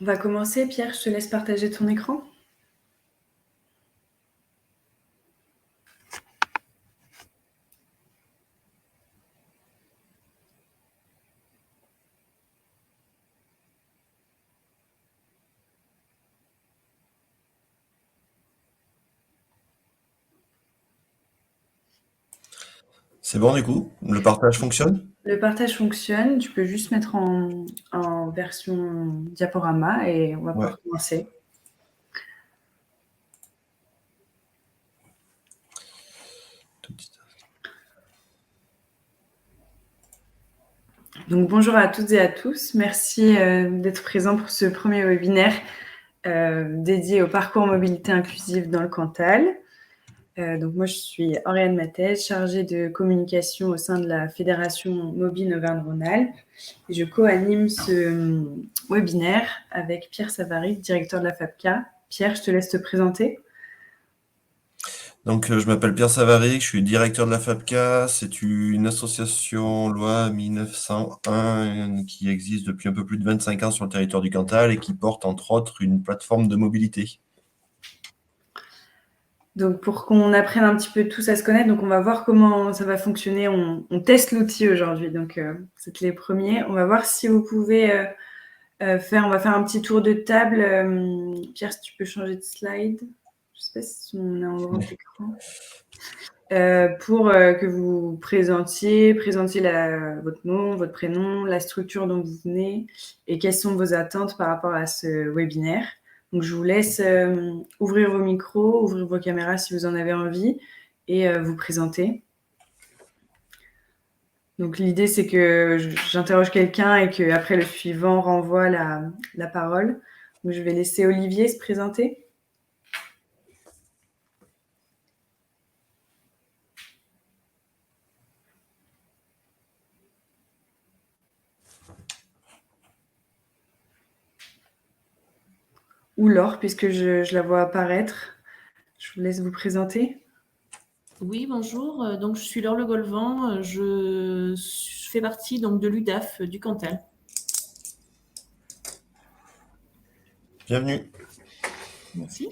On va commencer. Pierre, je te laisse partager ton écran. C'est bon du coup? Le partage fonctionne? Le partage fonctionne. Tu peux juste mettre en version diaporama et on va Ouais. pouvoir commencer. Donc, bonjour à toutes et à tous. Merci d'être présents pour ce premier webinaire dédié au parcours mobilité inclusive dans le Cantal. Donc moi, je suis Oriane Mathès, chargée de communication au sein de la Fédération Mobile Auvergne-Rhône-Alpes. Et je co-anime ce webinaire avec Pierre Savary, directeur de la FAPCA. Pierre, je te laisse te présenter. Donc je m'appelle Pierre Savary, je suis directeur de la FAPCA. C'est une association loi 1901 qui existe depuis un peu plus de 25 ans sur le territoire du Cantal et qui porte entre autres une plateforme de mobilité. Donc pour qu'on apprenne un petit peu tous à se connaître, donc on va voir comment ça va fonctionner. On teste l'outil aujourd'hui, donc c'est les premiers. On va voir si vous pouvez on va faire un petit tour de table. Pierre, si tu peux changer de slide. Je ne sais pas si on est en grand écran. Pour que vous présentiez votre nom, votre prénom, la structure dont vous venez et quelles sont vos attentes par rapport à ce webinaire. Donc, je vous laisse ouvrir vos micros, ouvrir vos caméras si vous en avez envie et vous présenter. Donc, l'idée, c'est que j'interroge quelqu'un et qu'après, le suivant renvoie la parole. Donc, je vais laisser Olivier se présenter. Ou Laure, puisque je la vois apparaître. Je vous laisse vous présenter. Oui, bonjour. Donc, je suis Laure Le Golvan. Je fais partie donc, de l'UDAF du Cantal. Bienvenue. Merci.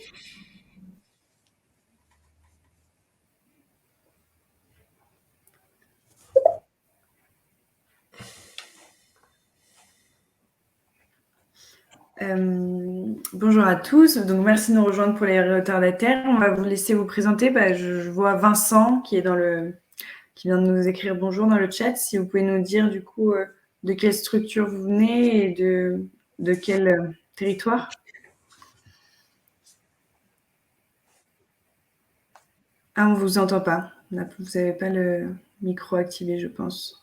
Bonjour à tous. Donc, merci de nous rejoindre pour les retardataires. On va vous laisser vous présenter. Je vois Vincent qui vient de nous écrire bonjour dans le chat. Si vous pouvez nous dire du coup de quelle structure vous venez et de quel territoire. Ah, on ne vous entend pas. Là, vous n'avez pas le micro activé, je pense.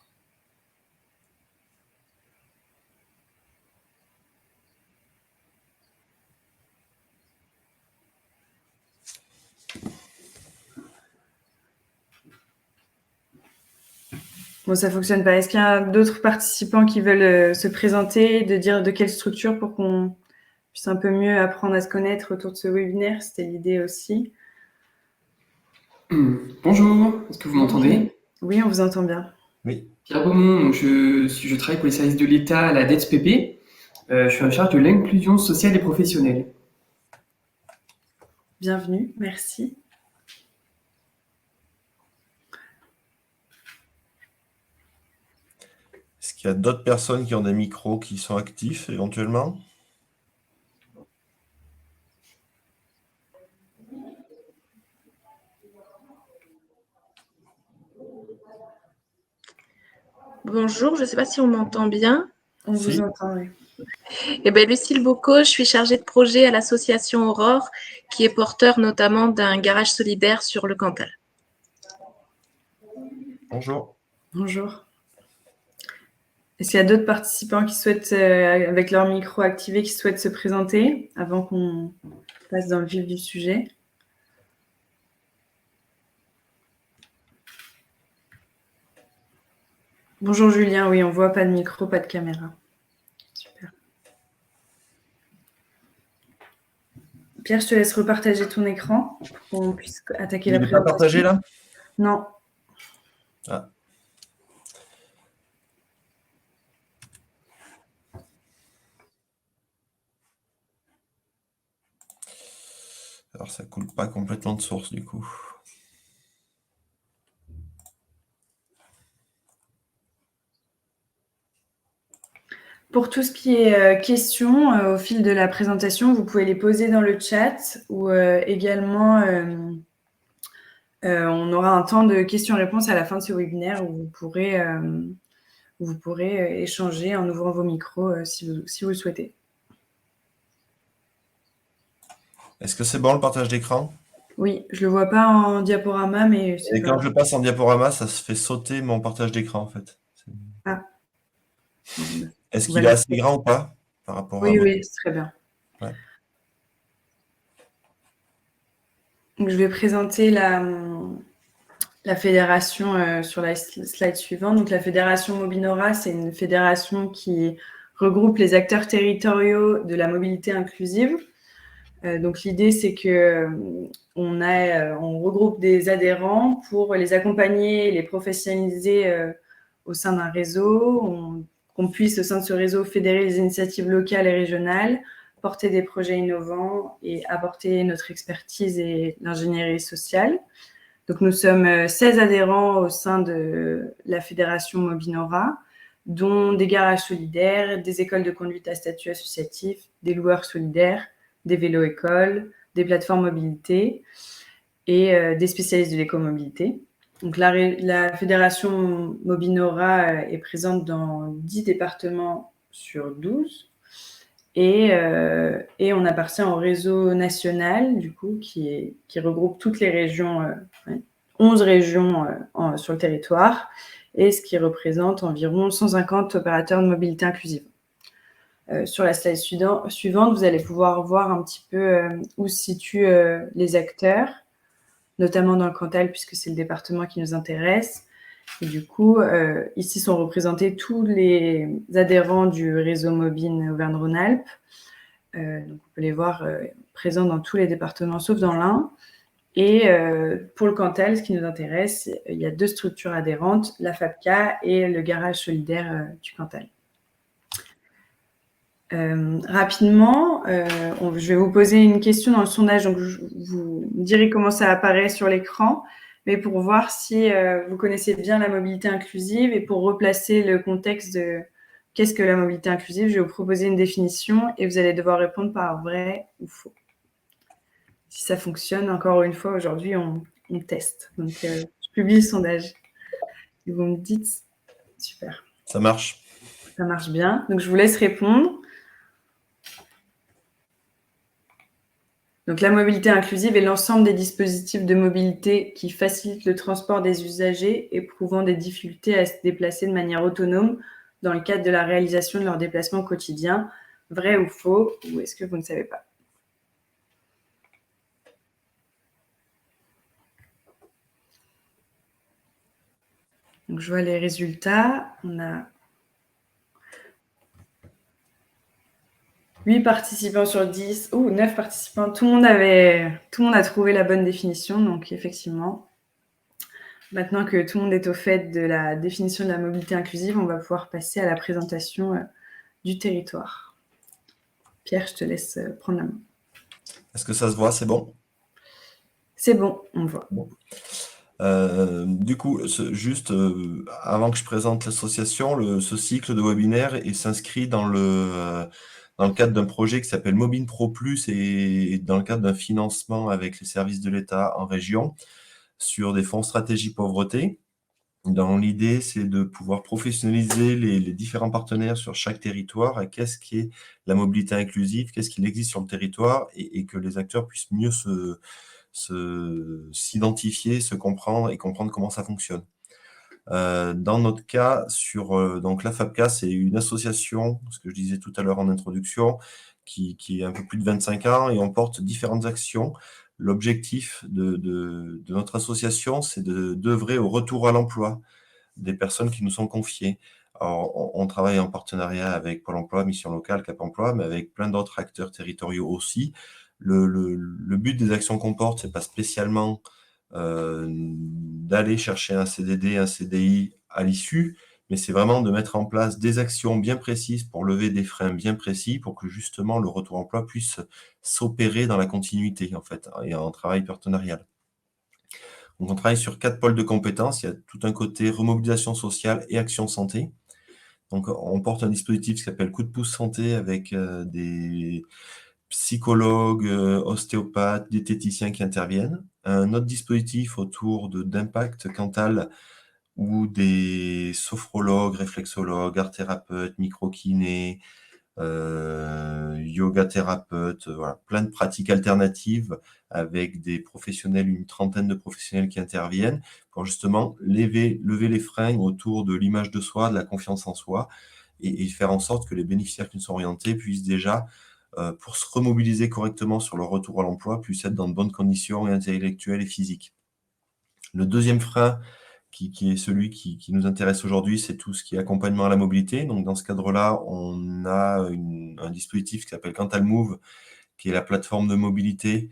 Bon, ça fonctionne pas. Est-ce qu'il y a d'autres participants qui veulent se présenter, de dire de quelle structure pour qu'on puisse un peu mieux apprendre à se connaître autour de ce webinaire? C'était l'idée aussi. Bonjour, est-ce que vous m'entendez? Oui, on vous entend bien. Oui. Pierre Beaumont, donc je travaille pour les services de l'État à la DETSPP. Je suis en charge de l'inclusion sociale et professionnelle. Bienvenue, merci. Est-ce qu'il y a d'autres personnes qui ont des micros qui sont actifs éventuellement? Bonjour, je ne sais pas si on m'entend bien. On vous entend, oui. Eh bien, Lucille Bocot, je suis chargée de projet à l'association Aurore, qui est porteur notamment d'un garage solidaire sur le Cantal. Bonjour. Bonjour. Est-ce qu'il y a d'autres participants qui souhaitent, avec leur micro activé, qui souhaitent se présenter avant qu'on passe dans le vif du sujet? Bonjour Julien, oui, on voit pas de micro, pas de caméra. Super. Pierre, je te laisse repartager ton écran pour qu'on puisse attaquer la présentation. Il n'est pas partagé là? Non. Ah. Alors, ça coule pas complètement de source, du coup. Pour tout ce qui est questions, au fil de la présentation, vous pouvez les poser dans le chat ou également, on aura un temps de questions-réponses à la fin de ce webinaire où vous pourrez échanger en ouvrant vos micros si vous le souhaitez. Est-ce que c'est bon le partage d'écran? Oui, je ne le vois pas en diaporama, mais c'est Et pas... quand je passe en diaporama, ça se fait sauter mon partage d'écran, en fait. Ah. Est-ce qu'il est Voilà. assez grand ou pas par rapport à Oui, votre... oui, c'est très bien. Ouais. Donc, je vais présenter la fédération sur la slide suivante. Donc, la fédération Mobinora, c'est une fédération qui regroupe les acteurs territoriaux de la mobilité inclusive. Donc, l'idée, c'est que on regroupe des adhérents pour les accompagner et les professionnaliser au sein d'un réseau. Qu'on puisse, au sein de ce réseau, fédérer les initiatives locales et régionales, porter des projets innovants et apporter notre expertise et l'ingénierie sociale. Donc, nous sommes 16 adhérents au sein de la fédération Mobinora, dont des garages solidaires, des écoles de conduite à statut associatif, des loueurs solidaires, des vélos-écoles, des plateformes mobilité et des spécialistes de l'écomobilité. Donc, la fédération Mobinora est présente dans 10 départements sur 12 et on appartient au réseau national, du coup, qui regroupe toutes les régions, 11 régions sur le territoire, et ce qui représente environ 150 opérateurs de mobilité inclusive. Sur la slide suivante, vous allez pouvoir voir un petit peu où se situent les acteurs, notamment dans le Cantal, puisque c'est le département qui nous intéresse. Et du coup, ici sont représentés tous les adhérents du réseau Mobine Auvergne-Rhône-Alpes. Donc, on peut les voir présents dans tous les départements, sauf dans l'Ain. Et pour le Cantal, ce qui nous intéresse, il y a 2 structures adhérentes, la FAPCA et le garage solidaire du Cantal. Rapidement, je vais vous poser une question dans le sondage, donc vous me direz comment ça apparaît sur l'écran, mais pour voir si vous connaissez bien la mobilité inclusive et pour replacer le contexte de qu'est-ce que la mobilité inclusive, je vais vous proposer une définition et vous allez devoir répondre par vrai ou faux. Si ça fonctionne, encore une fois, aujourd'hui, on teste. Donc, je publie le sondage. Et vous me dites, super. Ça marche. Ça marche bien. Donc, je vous laisse répondre. Donc, la mobilité inclusive est l'ensemble des dispositifs de mobilité qui facilitent le transport des usagers éprouvant des difficultés à se déplacer de manière autonome dans le cadre de la réalisation de leurs déplacements quotidiens. Vrai ou faux? Ou est-ce que vous ne savez pas? Donc, je vois les résultats. On a 8 participants sur 10, ou 9 participants. Tout le monde a trouvé la bonne définition. Donc, effectivement, maintenant que tout le monde est au fait de la définition de la mobilité inclusive, on va pouvoir passer à la présentation du territoire. Pierre, je te laisse prendre la main. Est-ce que ça se voit? C'est bon? C'est bon, on voit. Bon. Du coup, juste avant que je présente l'association, ce cycle de webinaire s'inscrit dans le cadre d'un projet qui s'appelle Mobine Pro Plus et dans le cadre d'un financement avec les services de l'État en région sur des fonds stratégie pauvreté. Dans l'idée, c'est de pouvoir professionnaliser les différents partenaires sur chaque territoire à qu'est-ce qui est la mobilité inclusive, qu'est-ce qu'il existe sur le territoire et que les acteurs puissent mieux s'identifier, se comprendre et comprendre comment ça fonctionne. Dans notre cas, donc la FAPCA, c'est une association, ce que je disais tout à l'heure en introduction, qui est un peu plus de 25 ans et on porte différentes actions. L'objectif de notre association, c'est d'œuvrer au retour à l'emploi des personnes qui nous sont confiées. Alors, on travaille en partenariat avec Pôle emploi, Mission locale, Cap emploi, mais avec plein d'autres acteurs territoriaux aussi. Le but des actions qu'on porte, c'est pas spécialement d'aller chercher un CDD, un CDI à l'issue, mais c'est vraiment de mettre en place des actions bien précises pour lever des freins bien précis pour que justement le retour à l'emploi puisse s'opérer dans la continuité, en fait, et en travail partenarial. Donc, on travaille sur 4 pôles de compétences. Il y a tout un côté remobilisation sociale et action santé. Donc, on porte un dispositif qui s'appelle Coup de pouce santé avec des psychologues, ostéopathes, diététiciens qui interviennent. Un autre dispositif autour d'impact Cantal où des sophrologues, réflexologues, art-thérapeutes, micro-kinés, yoga thérapeutes, voilà, plein de pratiques alternatives avec des professionnels, une trentaine de professionnels qui interviennent pour justement lever les freins autour de l'image de soi, de la confiance en soi et faire en sorte que les bénéficiaires qui nous sont orientés puissent déjà, pour se remobiliser correctement sur leur retour à l'emploi, puissent être dans de bonnes conditions intellectuelles et physiques. Le deuxième frein qui est celui qui nous intéresse aujourd'hui, c'est tout ce qui est accompagnement à la mobilité. Donc, dans ce cadre-là, on a un dispositif qui s'appelle Cantal Move, qui est la plateforme de mobilité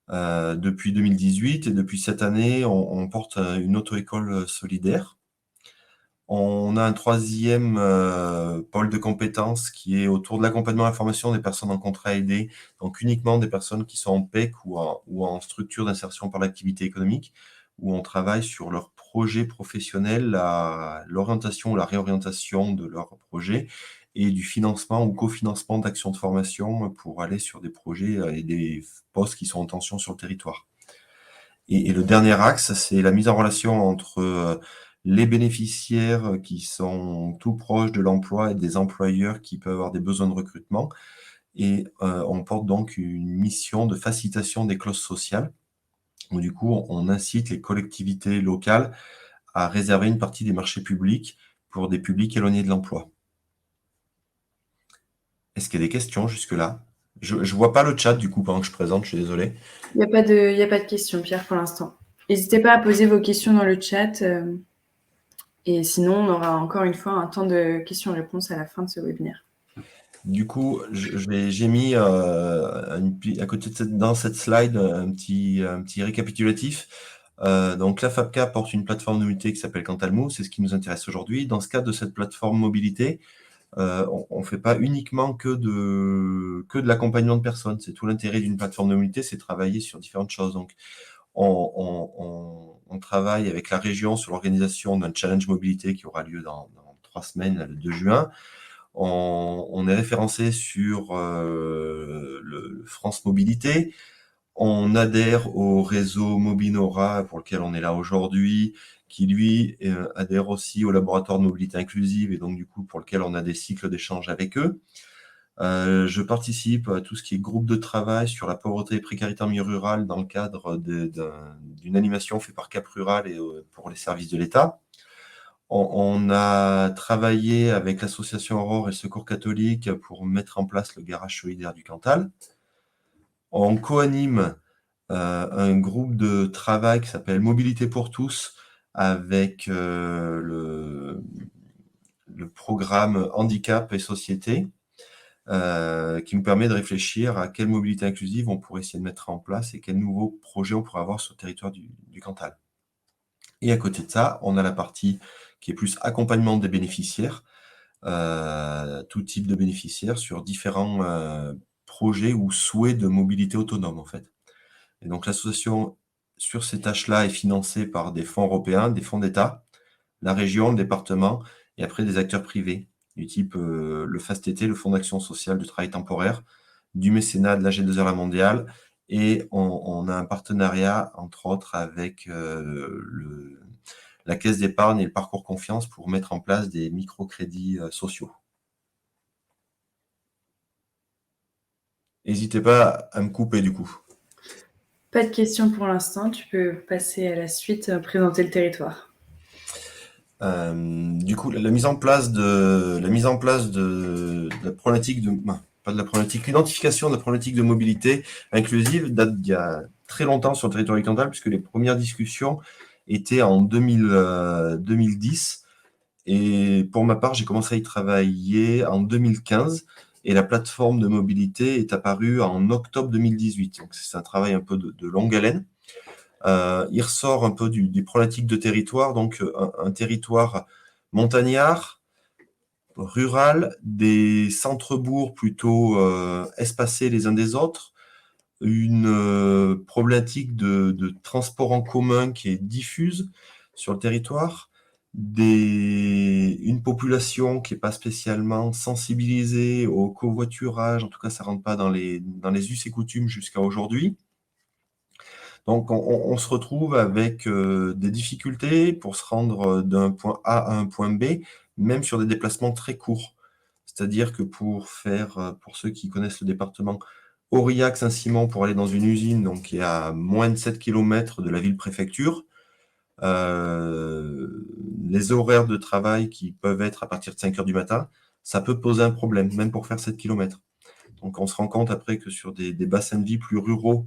depuis 2018. Et depuis cette année, on porte une auto-école solidaire. On a un troisième pôle de compétences qui est autour de l'accompagnement à la formation des personnes en contrat aidé, donc uniquement des personnes qui sont en PEC ou en structure d'insertion par l'activité économique, où on travaille sur leur projet professionnel, l'orientation ou la réorientation de leur projet et du financement ou cofinancement d'actions de formation pour aller sur des projets et des postes qui sont en tension sur le territoire. Et le dernier axe, c'est la mise en relation entre les bénéficiaires qui sont tout proches de l'emploi et des employeurs qui peuvent avoir des besoins de recrutement. Et on porte donc une mission de facilitation des clauses sociales. Donc, du coup, on incite les collectivités locales à réserver une partie des marchés publics pour des publics éloignés de l'emploi. Est-ce qu'il y a des questions jusque-là? Je ne vois pas le chat du coup pendant que je présente, je suis désolé. Il n'y a pas de questions, Pierre, pour l'instant. N'hésitez pas à poser vos questions dans le chat. Et sinon, on aura encore une fois un temps de questions-réponses à la fin de ce webinaire. Du coup, j'ai mis à côté dans cette slide un petit récapitulatif. Donc, la FAPCA porte une plateforme de mobilité qui s'appelle Cantal Move, c'est ce qui nous intéresse aujourd'hui. Dans ce cadre de cette plateforme mobilité, on ne fait pas uniquement que de l'accompagnement de personnes. C'est tout l'intérêt d'une plateforme de mobilité, c'est de travailler sur différentes choses. Donc, on travaille avec la région sur l'organisation d'un challenge mobilité qui aura lieu dans 3 semaines, le 2 juin. On est référencé sur le France Mobilité. On adhère au réseau Mobinora pour lequel on est là aujourd'hui, qui lui adhère aussi au laboratoire de mobilité inclusive et donc du coup pour lequel on a des cycles d'échange avec eux. Je participe à tout ce qui est groupe de travail sur la pauvreté et précarité en milieu rural dans le cadre d'une animation faite par Cap Rural et pour les services de l'État. On a travaillé avec l'association Aurore et le Secours catholique pour mettre en place le garage solidaire du Cantal. On co-anime un groupe de travail qui s'appelle Mobilité pour tous avec le programme Handicap et Société qui nous permet de réfléchir à quelle mobilité inclusive on pourrait essayer de mettre en place et quels nouveaux projets on pourrait avoir sur le territoire du Cantal. Et à côté de ça, on a la partie qui est plus accompagnement des bénéficiaires, tout type de bénéficiaires sur différents projets ou souhaits de mobilité autonome en fait. Et donc l'association sur ces tâches-là est financée par des fonds européens, des fonds d'État, la région, le département et après des acteurs privés du type le FASTT, le Fonds d'action sociale du travail temporaire, du mécénat de la G2R La Mondiale et on a un partenariat entre autres avec la Caisse d'épargne et le Parcours Confiance pour mettre en place des microcrédits sociaux. N'hésitez pas à me couper du coup. Pas de questions pour l'instant, tu peux passer à la suite, présenter le territoire. Du coup, la mise en place de la problématique l'identification de la problématique de mobilité inclusive date d'il y a très longtemps sur le territoire du Cantal, puisque les premières discussions étaient en 2010. Et pour ma part, j'ai commencé à y travailler en 2015. Et la plateforme de mobilité est apparue en octobre 2018. Donc, c'est un travail un peu de longue haleine. Il ressort un peu des problématiques de territoire. Donc, un territoire montagnard, rural, des centres-bourgs plutôt espacés les uns des autres, une problématique de transport en commun qui est diffuse sur le territoire, une population qui n'est pas spécialement sensibilisée au covoiturage, en tout cas ça ne rentre pas dans les us et coutumes jusqu'à aujourd'hui. Donc on se retrouve avec des difficultés pour se rendre d'un point A à un point B, même sur des déplacements très courts. C'est-à-dire que pour ceux qui connaissent le département, Aurillac-Saint-Simon pour aller dans une usine, donc qui est à moins de 7 km de la ville-préfecture, les horaires de travail qui peuvent être à partir de 5 heures du matin, ça peut poser un problème, même pour faire 7 km. Donc on se rend compte après que sur des bassins de vie plus ruraux,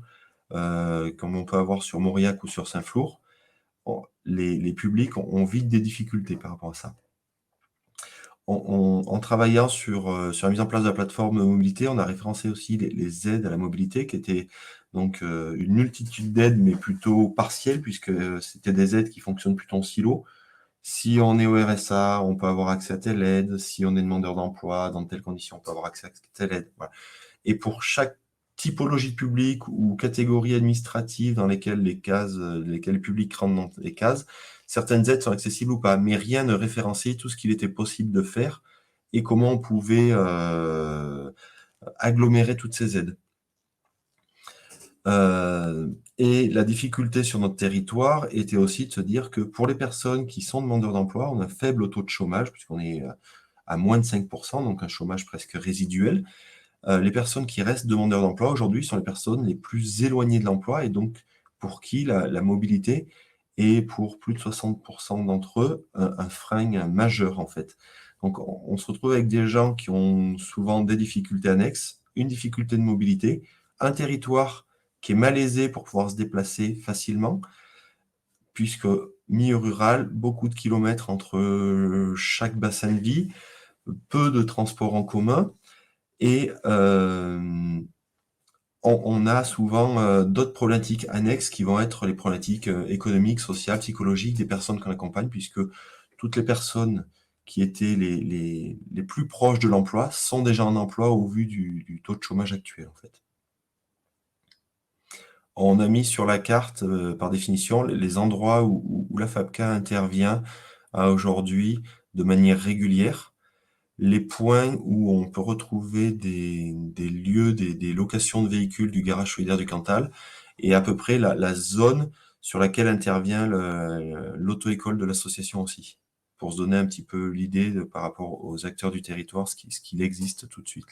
comme on peut avoir sur Mauriac ou sur Saint-Flour, les publics ont vite des difficultés par rapport à ça. En travaillant sur la mise en place de la plateforme mobilité, on a référencé aussi les aides à la mobilité, qui étaient donc une multitude d'aides, mais plutôt partielles, puisque c'était des aides qui fonctionnent plutôt en silo. Si on est au RSA, on peut avoir accès à telle aide. Si on est demandeur d'emploi, dans telles conditions, on peut avoir accès à telle aide. Voilà. Et pour chaque typologie de public ou catégorie administrative dans lesquelles le public rentre dans les cases, certaines aides sont accessibles ou pas, mais rien ne référençait tout ce qu'il était possible de faire et comment on pouvait agglomérer toutes ces aides. Et la difficulté sur notre territoire était aussi de se dire que pour les personnes qui sont demandeurs d'emploi, on a un faible taux de chômage, puisqu'on est à moins de 5%, donc un chômage presque résiduel. Les personnes qui restent demandeurs d'emploi aujourd'hui sont les personnes les plus éloignées de l'emploi et donc pour qui la mobilité est pour plus de 60% d'entre eux un frein majeur en fait. Donc on se retrouve avec des gens qui ont souvent des difficultés annexes, une difficulté de mobilité, un territoire qui est malaisé pour pouvoir se déplacer facilement, puisque milieu rural, beaucoup de kilomètres entre chaque bassin de vie, peu de transports en commun. Et on a souvent d'autres problématiques annexes qui vont être les problématiques économiques, sociales, psychologiques des personnes qu'on accompagne, puisque toutes les personnes qui étaient les plus proches de l'emploi sont déjà en emploi au vu du taux de chômage actuel, en fait. On a mis sur la carte, par définition, les endroits où la FAPCA intervient aujourd'hui de manière régulière. Les points où on peut retrouver des lieux, des locations de véhicules du garage solidaire du Cantal, et à peu près la zone sur laquelle intervient l'auto-école de l'association aussi, pour se donner un petit peu l'idée par rapport aux acteurs du territoire, ce qu'il existe tout de suite.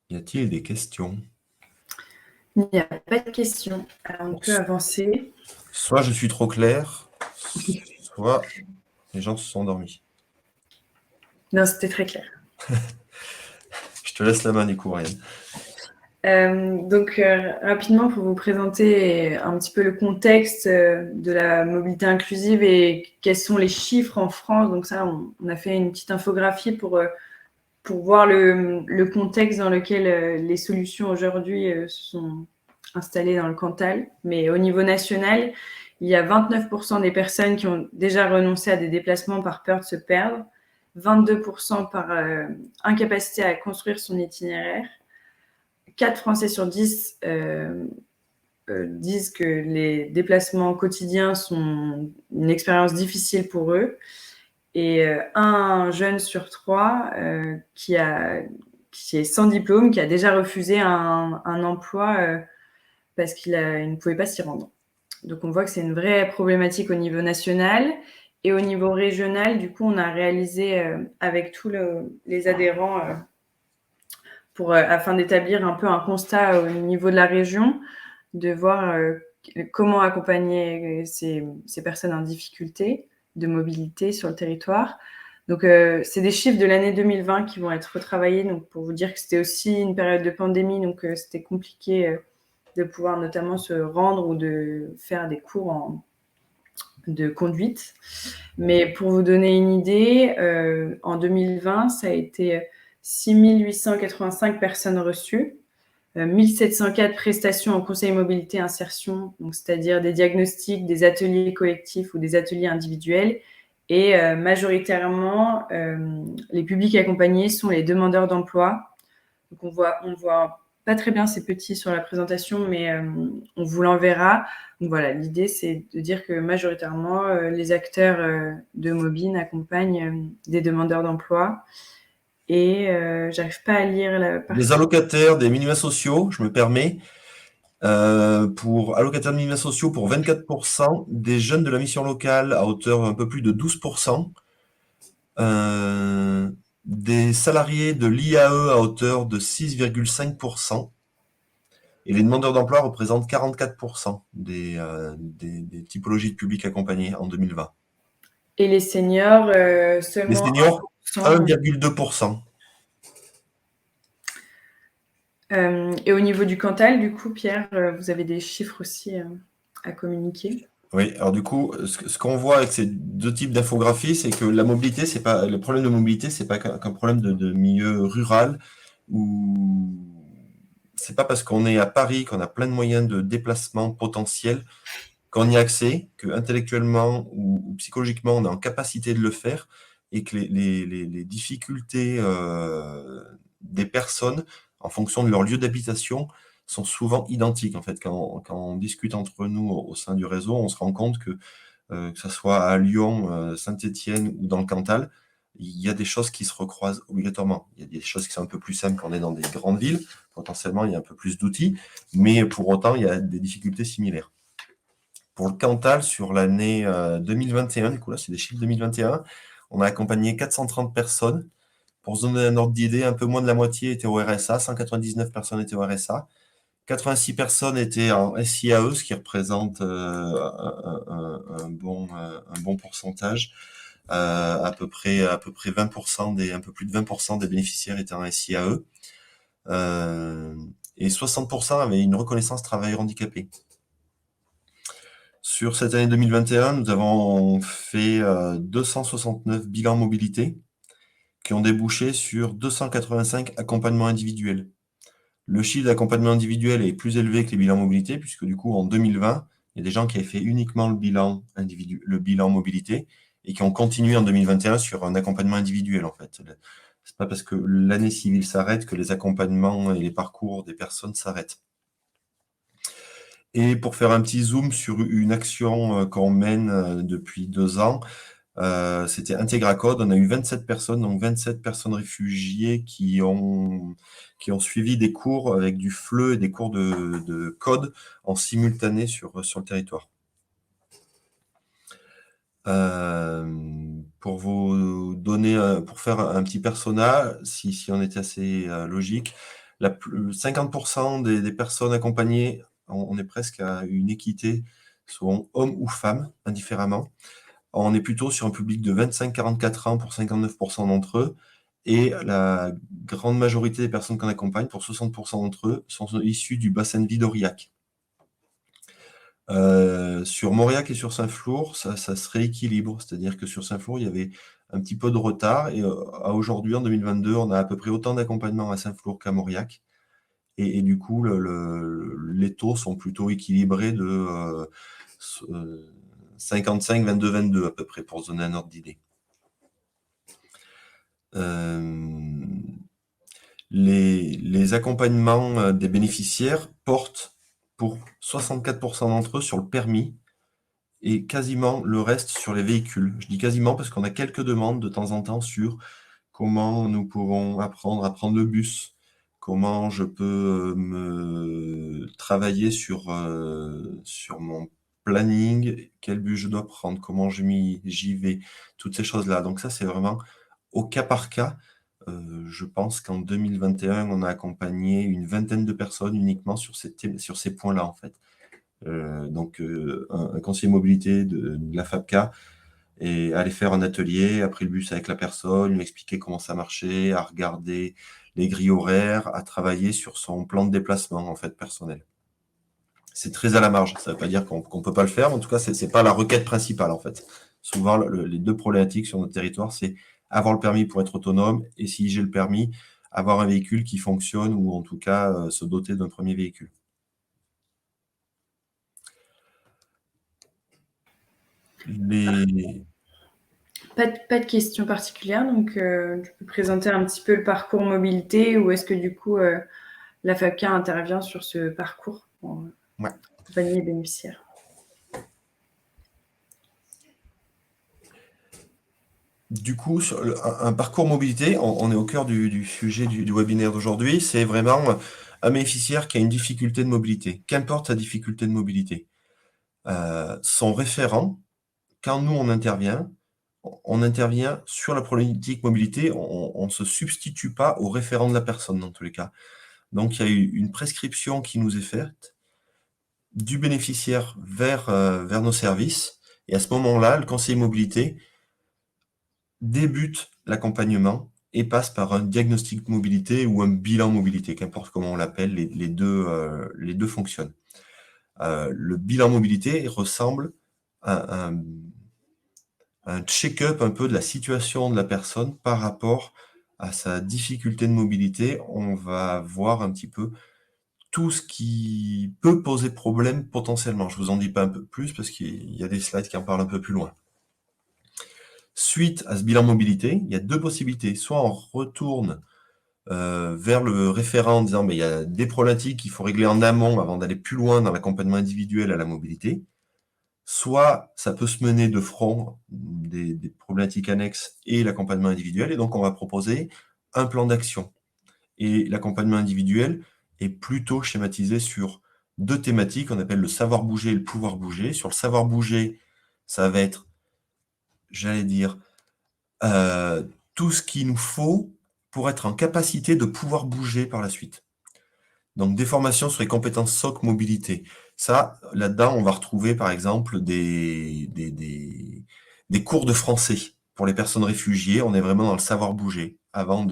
Y a-t-il des questions? Il n'y a pas de questions. Alors, on peut avancer. Soit je suis trop clair, soit les gens se sont endormis. Non, c'était très clair. Je te laisse la main du coup, Ryan. Donc, rapidement, pour vous présenter un petit peu le contexte de la mobilité inclusive et quels sont les chiffres en France. Donc ça, on a fait une petite infographie pour voir le contexte dans lequel les solutions aujourd'hui se sont installées dans le Cantal. Mais au niveau national, il y a 29% des personnes qui ont déjà renoncé à des déplacements par peur de se perdre, 22% par incapacité à construire son itinéraire, 4 Français sur 10 disent que les déplacements quotidiens sont une expérience difficile pour eux. Et un jeune sur 3 qui est sans diplôme, qui a déjà refusé un emploi parce qu'il ne pouvait pas s'y rendre. Donc on voit que c'est une vraie problématique au niveau national. Et au niveau régional, du coup, on a réalisé avec tous les adhérents afin d'établir un peu un constat au niveau de la région, de voir comment accompagner ces personnes en difficulté de mobilité sur le territoire. Donc, c'est des chiffres de l'année 2020 qui vont être retravaillés, donc pour vous dire que c'était aussi une période de pandémie, donc c'était compliqué de pouvoir notamment se rendre ou de faire des cours de conduite. Mais pour vous donner une idée, en 2020, ça a été 6 885 personnes reçues, 1704 prestations en conseil mobilité insertion, donc c'est-à-dire des diagnostics, des ateliers collectifs ou des ateliers individuels. Et majoritairement, les publics accompagnés sont les demandeurs d'emploi. Donc on voit pas très bien, c'est petit sur la présentation, mais on vous l'enverra. Donc voilà, l'idée c'est de dire que majoritairement les acteurs de Mobine accompagnent des demandeurs d'emploi. Et j'arrive pas à lire la partie. Les allocataires des minima sociaux, je me permets, pour allocataires de minima sociaux pour 24%, des jeunes de la mission locale à hauteur un peu plus de 12%, des salariés de l'IAE à hauteur de 6,5%, et les demandeurs d'emploi représentent 44% des typologies de publics accompagnés en 2020. Et les seniors, seulement Les seniors, 1%. 1,2%. Et au niveau du Cantal, du coup, Pierre, vous avez des chiffres aussi à communiquer. Oui, alors du coup, ce qu'on voit avec ces deux types d'infographies, c'est que la mobilité, c'est pas le problème de mobilité, c'est pas qu'un problème de milieu rural, ou c'est pas parce qu'on est à Paris qu'on a plein de moyens de déplacement potentiels qu'on y a accès, que intellectuellement ou psychologiquement on est en capacité de le faire, et que les difficultés des personnes en fonction de leur lieu d'habitation sont souvent identiques. En fait, quand on discute entre nous au sein du réseau, on se rend compte que ce soit à Lyon, Saint-Étienne ou dans le Cantal, il y a des choses qui se recroisent obligatoirement. Il y a des choses qui sont un peu plus simples quand on est dans des grandes villes. Potentiellement, il y a un peu plus d'outils, mais pour autant, il y a des difficultés similaires. Pour le Cantal, sur l'année 2021, du coup là, c'est des chiffres 2021, on a accompagné 430 personnes. Pour se donner un ordre d'idée, un peu moins de la moitié étaient au RSA, 199 personnes étaient au RSA. 86 personnes étaient en SIAE, ce qui représente un bon pourcentage. À peu près 20% un peu plus de 20% des bénéficiaires étaient en SIAE. Et 60% avaient une reconnaissance travailleur handicapé. Sur cette année 2021, nous avons fait 269 bilans mobilité qui ont débouché sur 285 accompagnements individuels. Le chiffre d'accompagnement individuel est plus élevé que les bilans mobilité, puisque du coup, en 2020, il y a des gens qui avaient fait uniquement le bilan mobilité et qui ont continué en 2021 sur un accompagnement individuel, en fait. C'est pas parce que l'année civile s'arrête que les accompagnements et les parcours des personnes s'arrêtent. Et pour faire un petit zoom sur une action qu'on mène depuis 2 ans, c'était Integracode. On a eu 27 personnes, donc 27 personnes réfugiées qui ont suivi des cours avec du FLE et des cours de code en simultané sur le territoire. Pour vous donner, pour faire un petit persona, si on était assez logique, 50% des personnes accompagnées, on est presque à une équité, soit hommes ou femmes, indifféremment. On est plutôt sur un public de 25-44 ans pour 59% d'entre eux, et la grande majorité des personnes qu'on accompagne, pour 60% d'entre eux, sont issus du bassin de vie d'Aurillac. Sur Mauriac et sur Saint-Flour, ça se rééquilibre, c'est-à-dire que sur Saint-Flour, il y avait un petit peu de retard, et à aujourd'hui, en 2022, on a à peu près autant d'accompagnement à Saint-Flour qu'à Mauriac, et du coup, les taux sont plutôt équilibrés de 55, 22, 22 à peu près, pour se donner un ordre d'idée. Les accompagnements des bénéficiaires portent pour 64% d'entre eux sur le permis et quasiment le reste sur les véhicules. Je dis quasiment parce qu'on a quelques demandes de temps en temps sur comment nous pouvons apprendre à prendre le bus, comment je peux me travailler sur mon planning, quel bus je dois prendre, comment j'y vais, toutes ces choses-là. Donc ça, c'est vraiment au cas par cas. Je pense qu'en 2021, on a accompagné une vingtaine de personnes uniquement sur ces points-là, en fait. Donc, un conseiller mobilité de la FAPCA et aller faire un atelier, après le bus avec la personne, lui expliquer comment ça marchait, à regarder les grilles horaires, à travailler sur son plan de déplacement, en fait, personnel. C'est très à la marge. Ça ne veut pas dire qu'on ne peut pas le faire, mais en tout cas, ce n'est pas la requête principale, en fait. Souvent, les deux problématiques sur notre territoire, c'est avoir le permis pour être autonome, et si j'ai le permis, avoir un véhicule qui fonctionne ou en tout cas se doter d'un premier véhicule. Pas de questions particulières, donc tu peux présenter un petit peu le parcours mobilité ou est-ce que du coup la FAPCA intervient sur ce parcours pour accompagner les bénéficiaires? Du coup, sur un parcours mobilité, on est au cœur du sujet du webinaire d'aujourd'hui, c'est vraiment un bénéficiaire qui a une difficulté de mobilité, qu'importe sa difficulté de mobilité. Son référent, quand nous on intervient sur la problématique mobilité, on ne se substitue pas au référent de la personne dans tous les cas. Donc il y a eu une prescription qui nous est faite du bénéficiaire vers nos services, et à ce moment-là, le conseiller mobilité débute l'accompagnement et passe par un diagnostic mobilité ou un bilan mobilité, qu'importe comment on l'appelle, les deux fonctionnent. Le bilan mobilité ressemble à un check-up un peu de la situation de la personne par rapport à sa difficulté de mobilité. On va voir un petit peu tout ce qui peut poser problème potentiellement. Je vous en dis pas un peu plus parce qu'il y a des slides qui en parlent un peu plus loin. Suite à ce bilan mobilité, il y a deux possibilités. Soit on retourne vers le référent en disant il y a des problématiques qu'il faut régler en amont avant d'aller plus loin dans l'accompagnement individuel à la mobilité. Soit ça peut se mener de front, des problématiques annexes et l'accompagnement individuel, et donc on va proposer un plan d'action. Et l'accompagnement individuel est plutôt schématisé sur deux thématiques qu'on appelle le savoir bouger et le pouvoir bouger. Sur le savoir bouger, ça va être, j'allais dire, tout ce qu'il nous faut pour être en capacité de pouvoir bouger par la suite. Donc, des formations sur les compétences SOC mobilité. Ça, là-dedans, on va retrouver, par exemple, des cours de français pour les personnes réfugiées. On est vraiment dans le savoir bouger. Avant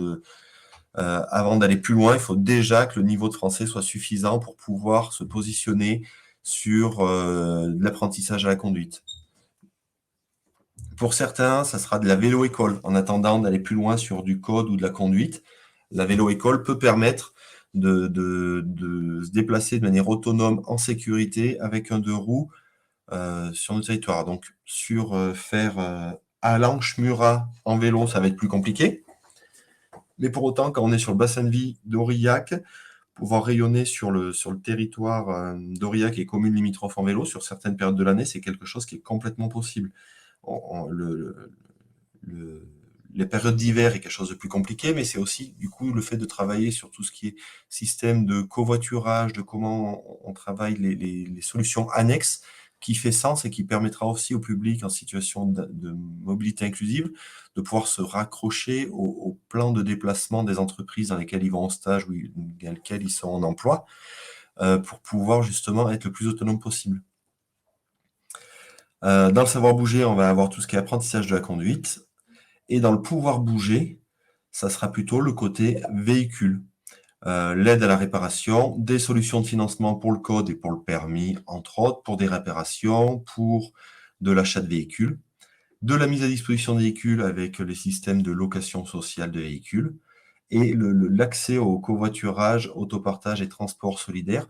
d'aller plus loin, il faut déjà que le niveau de français soit suffisant pour pouvoir se positionner sur l'apprentissage à la conduite. Pour certains, ça sera de la vélo-école. En attendant d'aller plus loin sur du code ou de la conduite, la vélo-école peut permettre de se déplacer de manière autonome, en sécurité, avec un deux roues sur notre territoire. Donc, faire Allanche-Murat en vélo, ça va être plus compliqué. Mais pour autant, quand on est sur le bassin de vie d'Aurillac, pouvoir rayonner sur le territoire d'Aurillac et communes limitrophes en vélo, sur certaines périodes de l'année, c'est quelque chose qui est complètement possible. Les périodes d'hiver est quelque chose de plus compliqué, mais c'est aussi du coup le fait de travailler sur tout ce qui est système de covoiturage, de comment on travaille les solutions annexes, qui fait sens et qui permettra aussi au public en situation de mobilité inclusive de pouvoir se raccrocher au plan de déplacement des entreprises dans lesquelles ils vont en stage ou dans lesquelles ils sont en emploi, pour pouvoir justement être le plus autonome possible. Dans le savoir bouger, on va avoir tout ce qui est apprentissage de la conduite. Et dans le pouvoir bouger, ça sera plutôt le côté véhicule. L'aide à la réparation, des solutions de financement pour le code et pour le permis, entre autres, pour des réparations, pour de l'achat de véhicules, de la mise à disposition de véhicules avec les systèmes de location sociale de véhicules, et l'accès au covoiturage, autopartage et transport solidaire.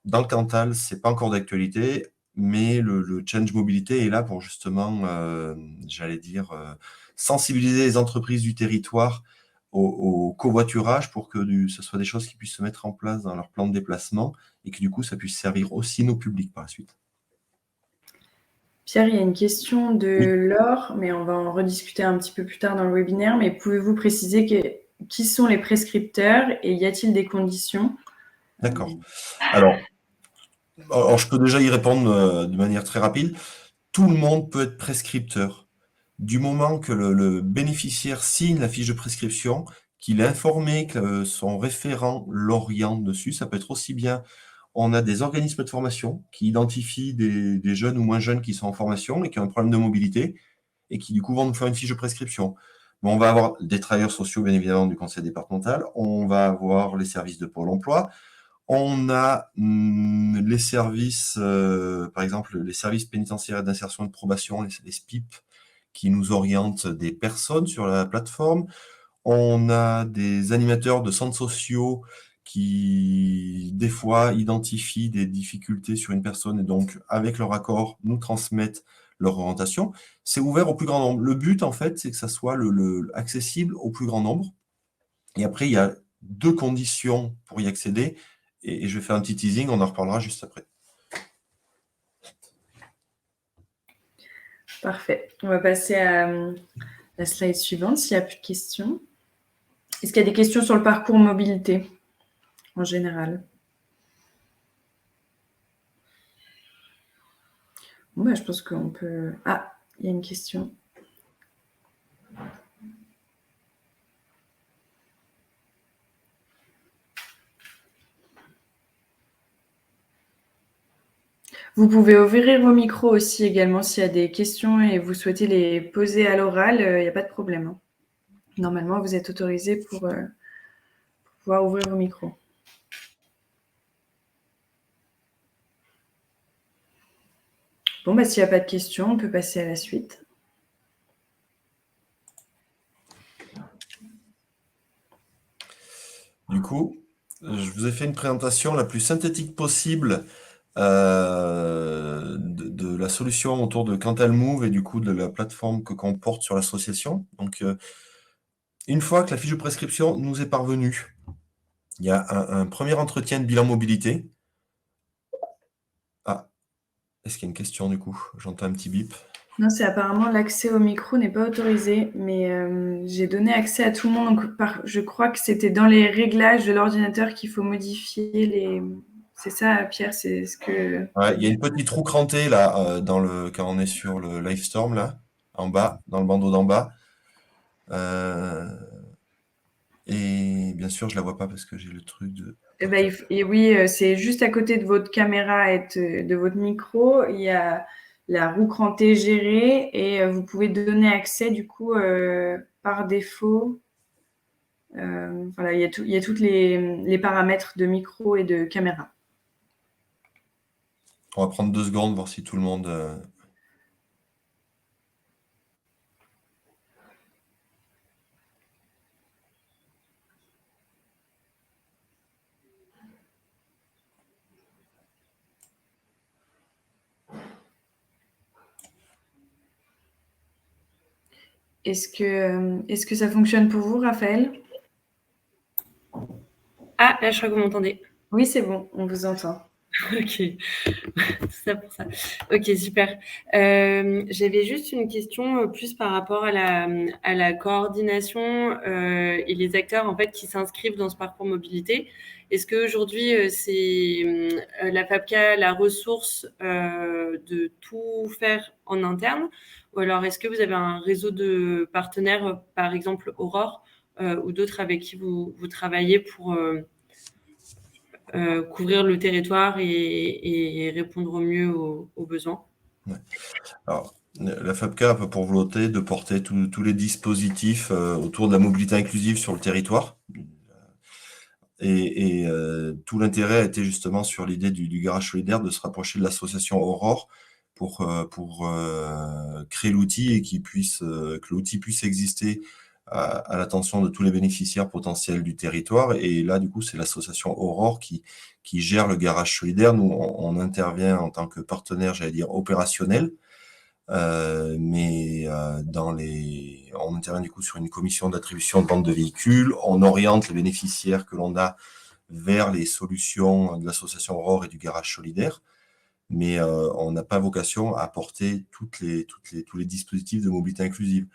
Dans le Cantal, c'est pas encore d'actualité, mais le Change Mobilité est là pour justement, sensibiliser les entreprises du territoire au covoiturage pour que ce soit des choses qui puissent se mettre en place dans leur plan de déplacement et que du coup, ça puisse servir aussi nos publics par la suite. Pierre, il y a une question de Laure, mais on va en rediscuter un petit peu plus tard dans le webinaire. Mais pouvez-vous préciser qui sont les prescripteurs et y a-t-il des conditions? D'accord. Alors, je peux déjà y répondre de manière très rapide. Tout le monde peut être prescripteur. Du moment que le bénéficiaire signe la fiche de prescription, qu'il est informé que son référent l'oriente dessus, ça peut être aussi bien, on a des organismes de formation qui identifient des jeunes ou moins jeunes qui sont en formation et qui ont un problème de mobilité et qui du coup vont nous faire une fiche de prescription. Mais on va avoir des travailleurs sociaux, bien évidemment, du conseil départemental, on va avoir les services de Pôle emploi, on a les services, par exemple, les services pénitentiaires d'insertion et de probation, les SPIP, qui nous orientent des personnes sur la plateforme. On a des animateurs de centres sociaux qui, des fois, identifient des difficultés sur une personne et donc, avec leur accord, nous transmettent leur orientation. C'est ouvert au plus grand nombre. Le but, en fait, c'est que ça soit accessible au plus grand nombre. Et après, il y a 2 conditions pour y accéder. Et je vais faire un petit teasing, on en reparlera juste après. Parfait. On va passer à la slide suivante s'il n'y a plus de questions. Est-ce qu'il y a des questions sur le parcours mobilité en général? Bon, bah, je pense qu'on peut... Ah, il y a une question. Vous pouvez ouvrir vos micros aussi également s'il y a des questions et vous souhaitez les poser à l'oral, il n'y a pas de problème. Hein. Normalement, vous êtes autorisé pour pouvoir ouvrir vos micros. Bon, bah, s'il n'y a pas de questions, on peut passer à la suite. Du coup, je vous ai fait une présentation la plus synthétique possible de la solution autour de Cantal Move et du coup de la plateforme que comporte sur l'association. Donc, une fois que la fiche de prescription nous est parvenue, il y a un premier entretien de bilan mobilité. Ah, est-ce qu'il y a une question du coup? J'entends un petit bip. Non, c'est apparemment l'accès au micro n'est pas autorisé, mais j'ai donné accès à tout le monde. Donc je crois que c'était dans les réglages de l'ordinateur qu'il faut modifier les... C'est ça, Pierre, c'est ce que... Ouais, il y a une petite roue crantée là, quand on est sur le Livestorm, là, en bas, dans le bandeau d'en bas. Et bien sûr, je la vois pas parce que j'ai le truc de... et oui, c'est juste à côté de votre caméra et de votre micro. Il y a la roue crantée gérée et vous pouvez donner accès du coup par défaut. Voilà, il y a tous les paramètres de micro et de caméra. On va prendre 2 secondes, voir si tout le monde... Est-ce que ça fonctionne pour vous, Raphaël? Ah, là, je crois que vous m'entendez. Oui, c'est bon, on vous entend. Ok, tout ça pour ça. Ok, super. J'avais juste une question plus par rapport à la coordination et les acteurs en fait qui s'inscrivent dans ce parcours mobilité. Est-ce qu'aujourd'hui, c'est la FAPCA la ressource de tout faire en interne? Ou alors est-ce que vous avez un réseau de partenaires, par exemple Aurore, ou d'autres avec qui vous travaillez pour... couvrir le territoire et répondre au mieux aux besoins. Ouais. Alors, la FAPCA a pour volonté de porter tous les dispositifs autour de la mobilité inclusive sur le territoire. Et tout l'intérêt a été justement sur l'idée du garage solidaire de se rapprocher de l'association Aurore pour créer l'outil et que l'outil puisse exister à l'attention de tous les bénéficiaires potentiels du territoire. Et là, du coup, c'est l'association Aurore qui gère le garage solidaire. Nous, on intervient en tant que partenaire, j'allais dire, opérationnel. Mais on intervient du coup sur une commission d'attribution de vente de véhicules. On oriente les bénéficiaires que l'on a vers les solutions de l'association Aurore et du garage solidaire. Mais on n'a pas vocation à apporter tous les dispositifs de mobilité inclusive.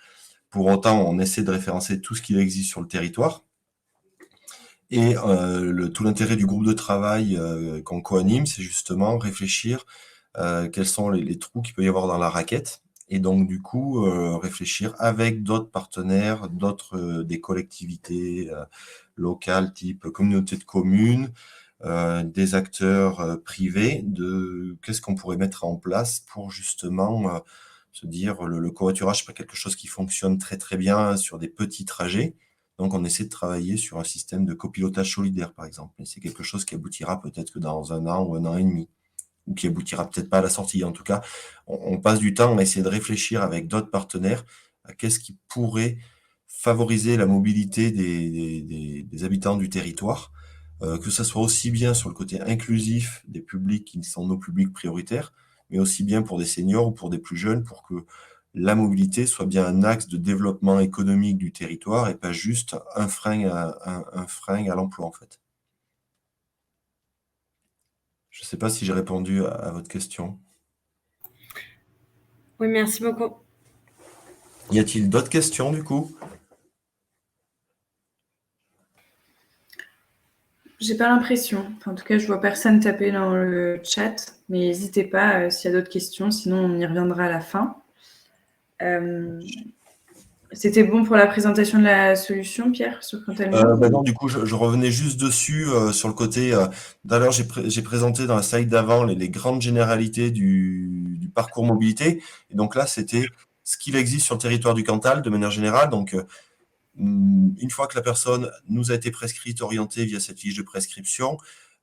Pour autant, on essaie de référencer tout ce qui existe sur le territoire. Et tout l'intérêt du groupe de travail qu'on co-anime, c'est justement réfléchir quels sont les trous qu'il peut y avoir dans la raquette. Et donc, du coup, réfléchir avec d'autres partenaires, des collectivités locales, type communauté de communes, des acteurs privés, de qu'est-ce qu'on pourrait mettre en place pour justement... se dire le covoiturage, c'est pas quelque chose qui fonctionne très très bien sur des petits trajets. Donc, on essaie de travailler sur un système de copilotage solidaire, par exemple. Et c'est quelque chose qui aboutira peut-être que dans 1 an ou 1 an et demi, ou qui aboutira peut-être pas à la sortie. En tout cas, on passe du temps à essayer de réfléchir avec d'autres partenaires à qu'est-ce qui pourrait favoriser la mobilité des habitants du territoire, que ça soit aussi bien sur le côté inclusif des publics qui sont nos publics prioritaires, mais aussi bien pour des seniors ou pour des plus jeunes, pour que la mobilité soit bien un axe de développement économique du territoire et pas juste un frein à l'emploi, en fait. Je ne sais pas si j'ai répondu à votre question. Oui, merci beaucoup. Y a-t-il d'autres questions, du coup? J'ai pas l'impression. Enfin, en tout cas, je vois personne taper dans le chat, mais n'hésitez pas s'il y a d'autres questions, sinon on y reviendra à la fin. C'était bon pour la présentation de la solution, Pierre, sur Cantalmo? Non, du coup, je revenais juste dessus sur le côté. D'ailleurs, j'ai présenté dans la slide d'avant les grandes généralités du parcours mobilité. Et donc là, c'était ce qu'il existe sur le territoire du Cantal de manière générale. Donc, une fois que la personne nous a été prescrite, orientée via cette fiche de prescription,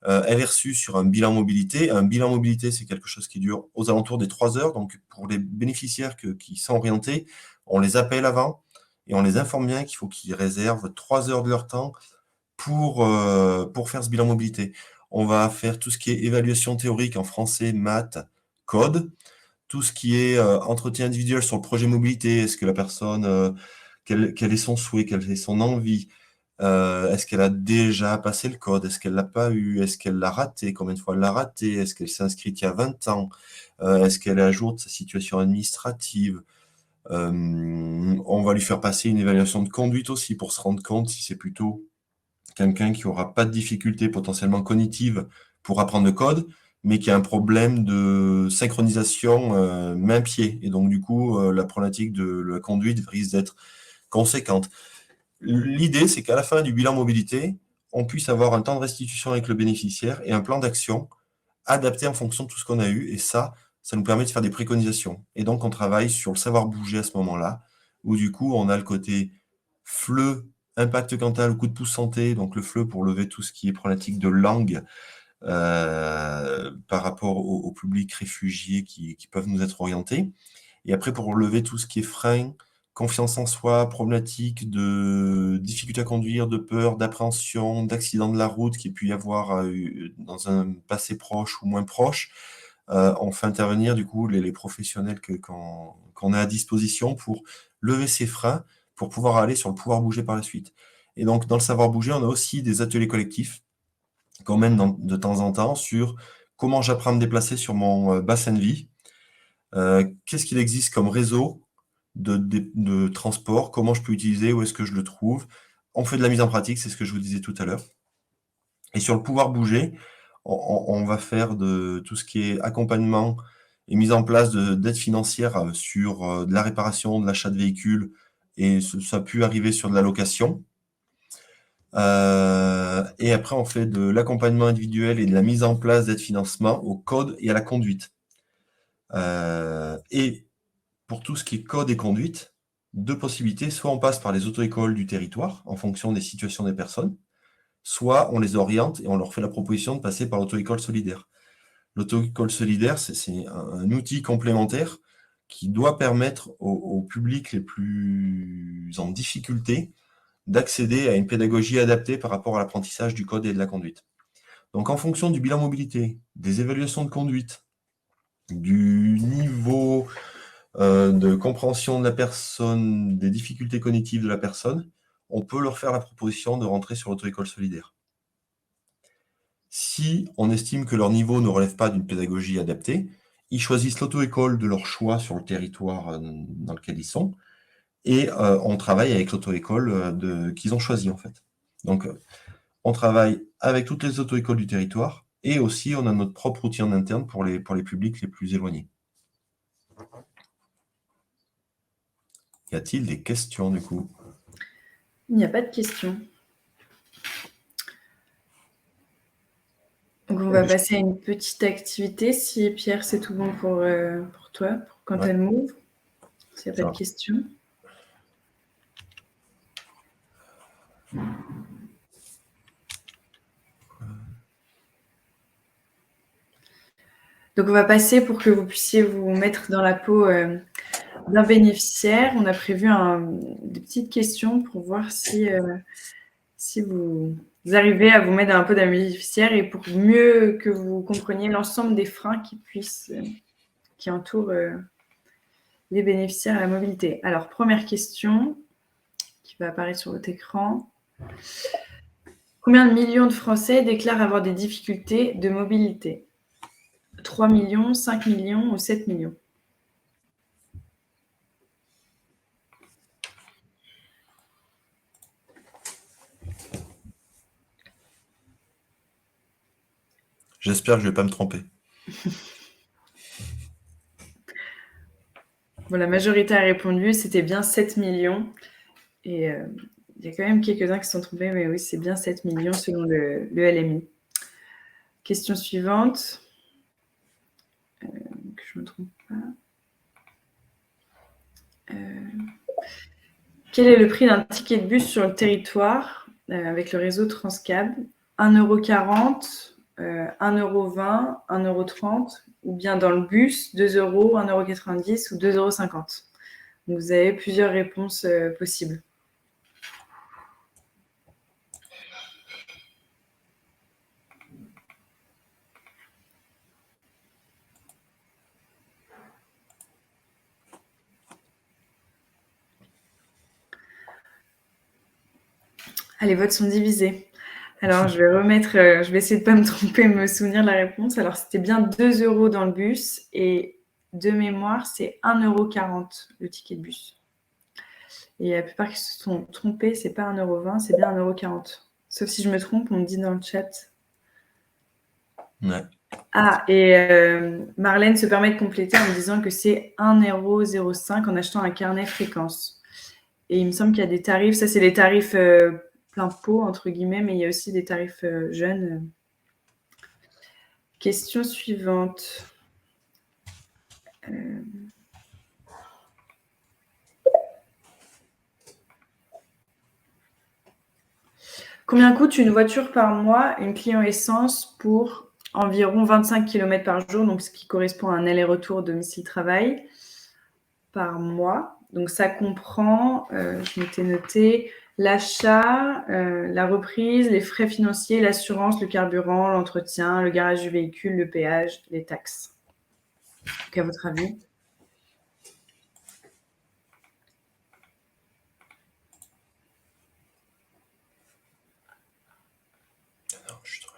elle est reçue sur un bilan mobilité. Un bilan mobilité, c'est quelque chose qui dure aux alentours des 3 heures. Donc, pour les bénéficiaires qui sont orientés, on les appelle avant et on les informe bien qu'il faut qu'ils réservent 3 heures de leur temps pour faire ce bilan mobilité. On va faire tout ce qui est évaluation théorique en français, maths, code, tout ce qui est entretien individuel sur le projet mobilité. Est-ce que la personne, quel est son souhait, quelle est son envie? Est-ce qu'elle a déjà passé le code? Est-ce qu'elle l'a pas eu? Est-ce qu'elle l'a raté? Combien de fois elle l'a raté? Est-ce qu'elle s'est inscrite il y a 20 ans? Est-ce qu'elle est à jour de sa situation administrative? On va lui faire passer une évaluation de conduite aussi pour se rendre compte si c'est plutôt quelqu'un qui aura pas de difficultés potentiellement cognitives pour apprendre le code, mais qui a un problème de synchronisation main-pied. Et donc, du coup, la problématique de la conduite risque d'être conséquente. L'idée, c'est qu'à la fin du bilan mobilité, on puisse avoir un temps de restitution avec le bénéficiaire et un plan d'action adapté en fonction de tout ce qu'on a eu. Et ça nous permet de faire des préconisations. Et donc, on travaille sur le savoir bouger à ce moment-là, où du coup, on a le côté FLE, impact Cantal, coup de pouce santé, donc le FLE pour lever tout ce qui est problématique de langue par rapport au public réfugié qui peuvent nous être orientés. Et après, pour lever tout ce qui est frein, confiance en soi, problématique de difficulté à conduire, de peur, d'appréhension, d'accident de la route qu'il peut y avoir dans un passé proche ou moins proche, on fait intervenir du coup les professionnels qu'on a à disposition pour lever ces freins, pour pouvoir aller sur le pouvoir bouger par la suite. Et donc, dans le savoir bouger, on a aussi des ateliers collectifs qu'on mène de temps en temps sur comment j'apprends à me déplacer sur mon bassin de vie, qu'est-ce qu'il existe comme réseau de transport, comment je peux utiliser, où est-ce que je le trouve. On fait de la mise en pratique, c'est ce que je vous disais tout à l'heure. Et sur le pouvoir bouger, on va faire de tout ce qui est accompagnement et mise en place d'aide financière sur de la réparation, de l'achat de véhicules, et ça a pu arriver sur de la location. Et après, on fait de l'accompagnement individuel et de la mise en place d'aide financement au code et à la conduite. Et pour tout ce qui est code et conduite, deux possibilités. Soit on passe par les auto-écoles du territoire en fonction des situations des personnes, soit on les oriente et on leur fait la proposition de passer par l'auto-école solidaire. L'auto-école solidaire, c'est un outil complémentaire qui doit permettre aux publics les plus en difficulté d'accéder à une pédagogie adaptée par rapport à l'apprentissage du code et de la conduite. Donc en fonction du bilan mobilité, des évaluations de conduite, du niveau de compréhension de la personne, des difficultés cognitives de la personne, on peut leur faire la proposition de rentrer sur l'auto-école solidaire. Si on estime que leur niveau ne relève pas d'une pédagogie adaptée, ils choisissent l'auto-école de leur choix sur le territoire dans lequel ils sont, et on travaille avec l'auto-école qu'ils ont choisi en fait. Donc on travaille avec toutes les auto-écoles du territoire, et aussi on a notre propre outil en interne pour les publics les plus éloignés. Y a-t-il des questions du coup? Il n'y a pas de questions. Donc, on va passer à une petite activité. Si Pierre, c'est tout bon pour toi, pour Cantalmo, s'il n'y a pas de questions. Donc, on va passer pour que vous puissiez vous mettre dans la peau d'un bénéficiaire. On a prévu des petites questions pour voir si vous arrivez à vous mettre dans un peu d'un bénéficiaire et pour mieux que vous compreniez l'ensemble des freins qui entourent les bénéficiaires à la mobilité. Alors, première question qui va apparaître sur votre écran. Combien de millions de Français déclarent avoir des difficultés de mobilité? 3 millions, 5 millions ou 7 millions? J'espère que je ne vais pas me tromper. Bon, la majorité a répondu, c'était bien 7 millions. Et il y a quand même quelques-uns qui se sont trompés, mais oui, c'est bien 7 millions selon le LMI. Question suivante. Que je ne me trompe pas. Quel est le prix d'un ticket de bus sur le territoire avec le réseau Transcab? 1,40 €, 1,20 €, 1,30 € ou bien dans le bus, 2 €, 1,90 € ou 2,50 €. Donc, vous avez plusieurs réponses possibles. Ah, les votes sont divisés. Alors, je vais essayer de ne pas me tromper, me souvenir de la réponse. Alors, c'était bien 2 € dans le bus et de mémoire, c'est 1,40 € le ticket de bus. Et la plupart qui se sont trompés, c'est pas 1,20 €, c'est bien 1,40 €. Sauf si je me trompe, on me dit dans le chat. Ouais. Ah, et Marlène se permet de compléter en me disant que c'est 1,05 € en achetant un carnet fréquence. Et il me semble qu'il y a des tarifs, ça c'est les tarifs plein pot, entre guillemets, mais il y a aussi des tarifs jeunes. Question suivante. Combien coûte une voiture par mois, une Clio essence pour environ 25 km par jour, donc ce qui correspond à un aller-retour domicile-travail par mois. Donc ça comprend, je m'étais noté, l'achat, la reprise, les frais financiers, l'assurance, le carburant, l'entretien, le garage du véhicule, le péage, les taxes. Donc à votre avis? Non, je suis trop...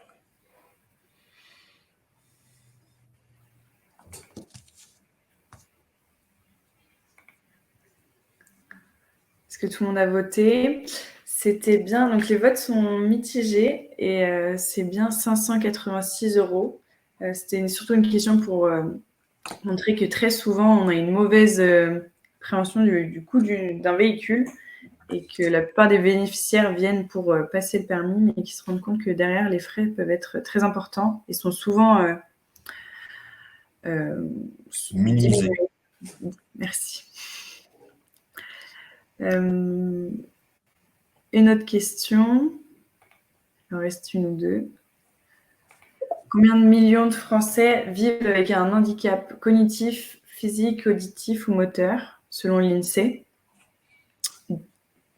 Est-ce que tout le monde a voté? C'était bien, donc les votes sont mitigés et c'est bien 586 €. C'était surtout une question pour montrer que très souvent, on a une mauvaise préhension du coût d'un véhicule et que la plupart des bénéficiaires viennent pour passer le permis, mais qui se rendent compte que derrière, les frais peuvent être très importants et sont souvent minimisés. Merci. Une autre question. Il en reste une ou deux. Combien de millions de Français vivent avec un handicap cognitif, physique, auditif ou moteur, selon l'INSEE?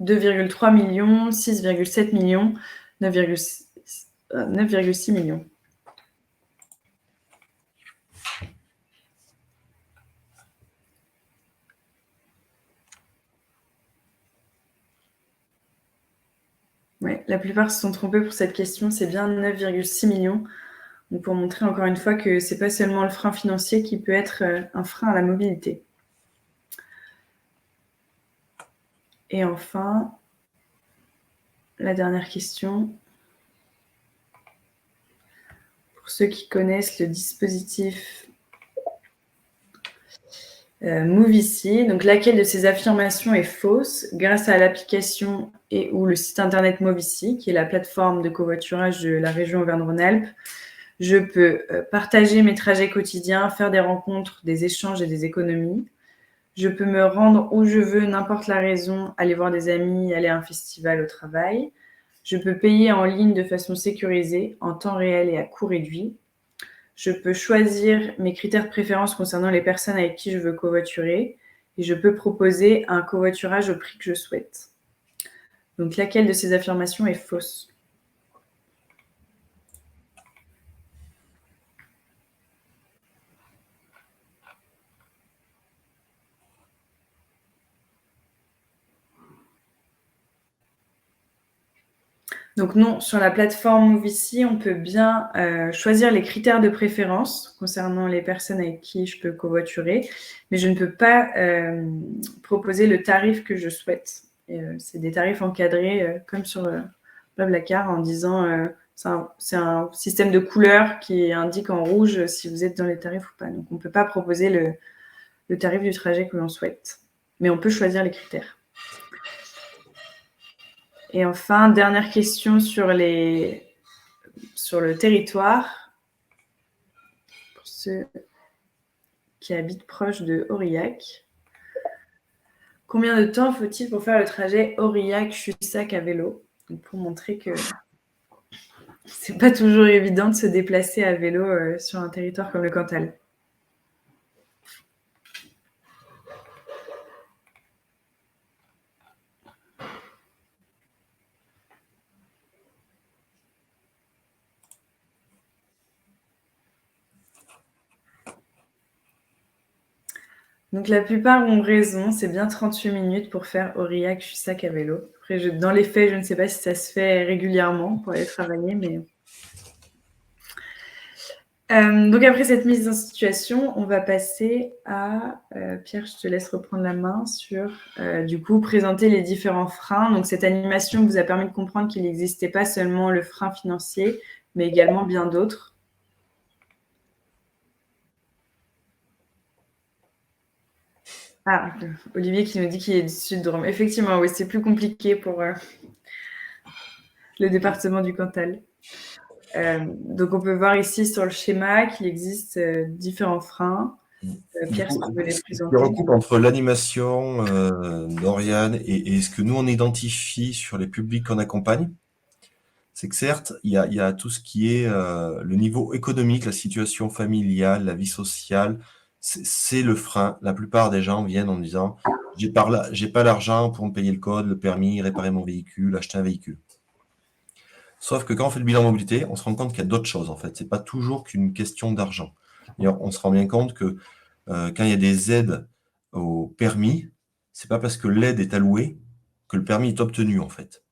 2,3 millions, 6,7 millions, 9,6 millions. Ouais, la plupart se sont trompés pour cette question, c'est bien 9,6 millions. Donc pour montrer encore une fois que ce n'est pas seulement le frein financier qui peut être un frein à la mobilité. Et enfin, la dernière question. Pour ceux qui connaissent le dispositif Movici, donc laquelle de ces affirmations est fausse grâce à l'application et ou le site internet Movici, qui est la plateforme de covoiturage de la région Auvergne-Rhône-Alpes. Je peux partager mes trajets quotidiens, faire des rencontres, des échanges et des économies. Je peux me rendre où je veux, n'importe la raison, aller voir des amis, aller à un festival, au travail. Je peux payer en ligne de façon sécurisée, en temps réel et à coût réduit. Je peux choisir mes critères de préférence concernant les personnes avec qui je veux covoiturer. et je peux proposer un covoiturage au prix que je souhaite. Donc, laquelle de ces affirmations est fausse? Donc non, sur la plateforme Movici, on peut bien choisir les critères de préférence concernant les personnes avec qui je peux covoiturer, mais je ne peux pas proposer le tarif que je souhaite. C'est des tarifs encadrés comme sur Blablacar en disant c'est un système de couleurs qui indique en rouge si vous êtes dans les tarifs ou pas. Donc on ne peut pas proposer le tarif du trajet que l'on souhaite, mais on peut choisir les critères. Et enfin, dernière question sur le territoire, pour ceux qui habitent proche de Aurillac. Combien de temps faut-il pour faire le trajet Aurillac-Chussac à vélo? Donc, pour montrer que c'est pas toujours évident de se déplacer à vélo sur un territoire comme le Cantal. Donc la plupart ont raison, c'est bien 38 minutes pour faire Aurillac-Chussac à vélo. Après, dans les faits, je ne sais pas si ça se fait régulièrement pour aller travailler, mais... donc après cette mise en situation, on va passer à... Pierre, je te laisse reprendre la main sur, du coup, présenter les différents freins. Donc cette animation vous a permis de comprendre qu'il n'existait pas seulement le frein financier, mais également bien d'autres. Ah, Olivier qui nous dit qu'il est du Sud-Drôme. Effectivement, oui, c'est plus compliqué pour le département du Cantal. Donc, on peut voir ici sur le schéma qu'il existe différents freins. Pierre, si tu veux les présenter. Je recoupe entre l'animation d'Oriane et ce que nous, on identifie sur les publics qu'on accompagne. C'est que certes, il y a tout ce qui est le niveau économique, la situation familiale, la vie sociale, c'est le frein. La plupart des gens viennent en me disant « j'ai pas l'argent pour me payer le code, le permis, réparer mon véhicule, acheter un véhicule ». Sauf que quand on fait le bilan mobilité, on se rend compte qu'il y a d'autres choses en fait. C'est pas toujours qu'une question d'argent. On se rend bien compte que quand il y a des aides au permis, c'est pas parce que l'aide est allouée que le permis est obtenu en fait.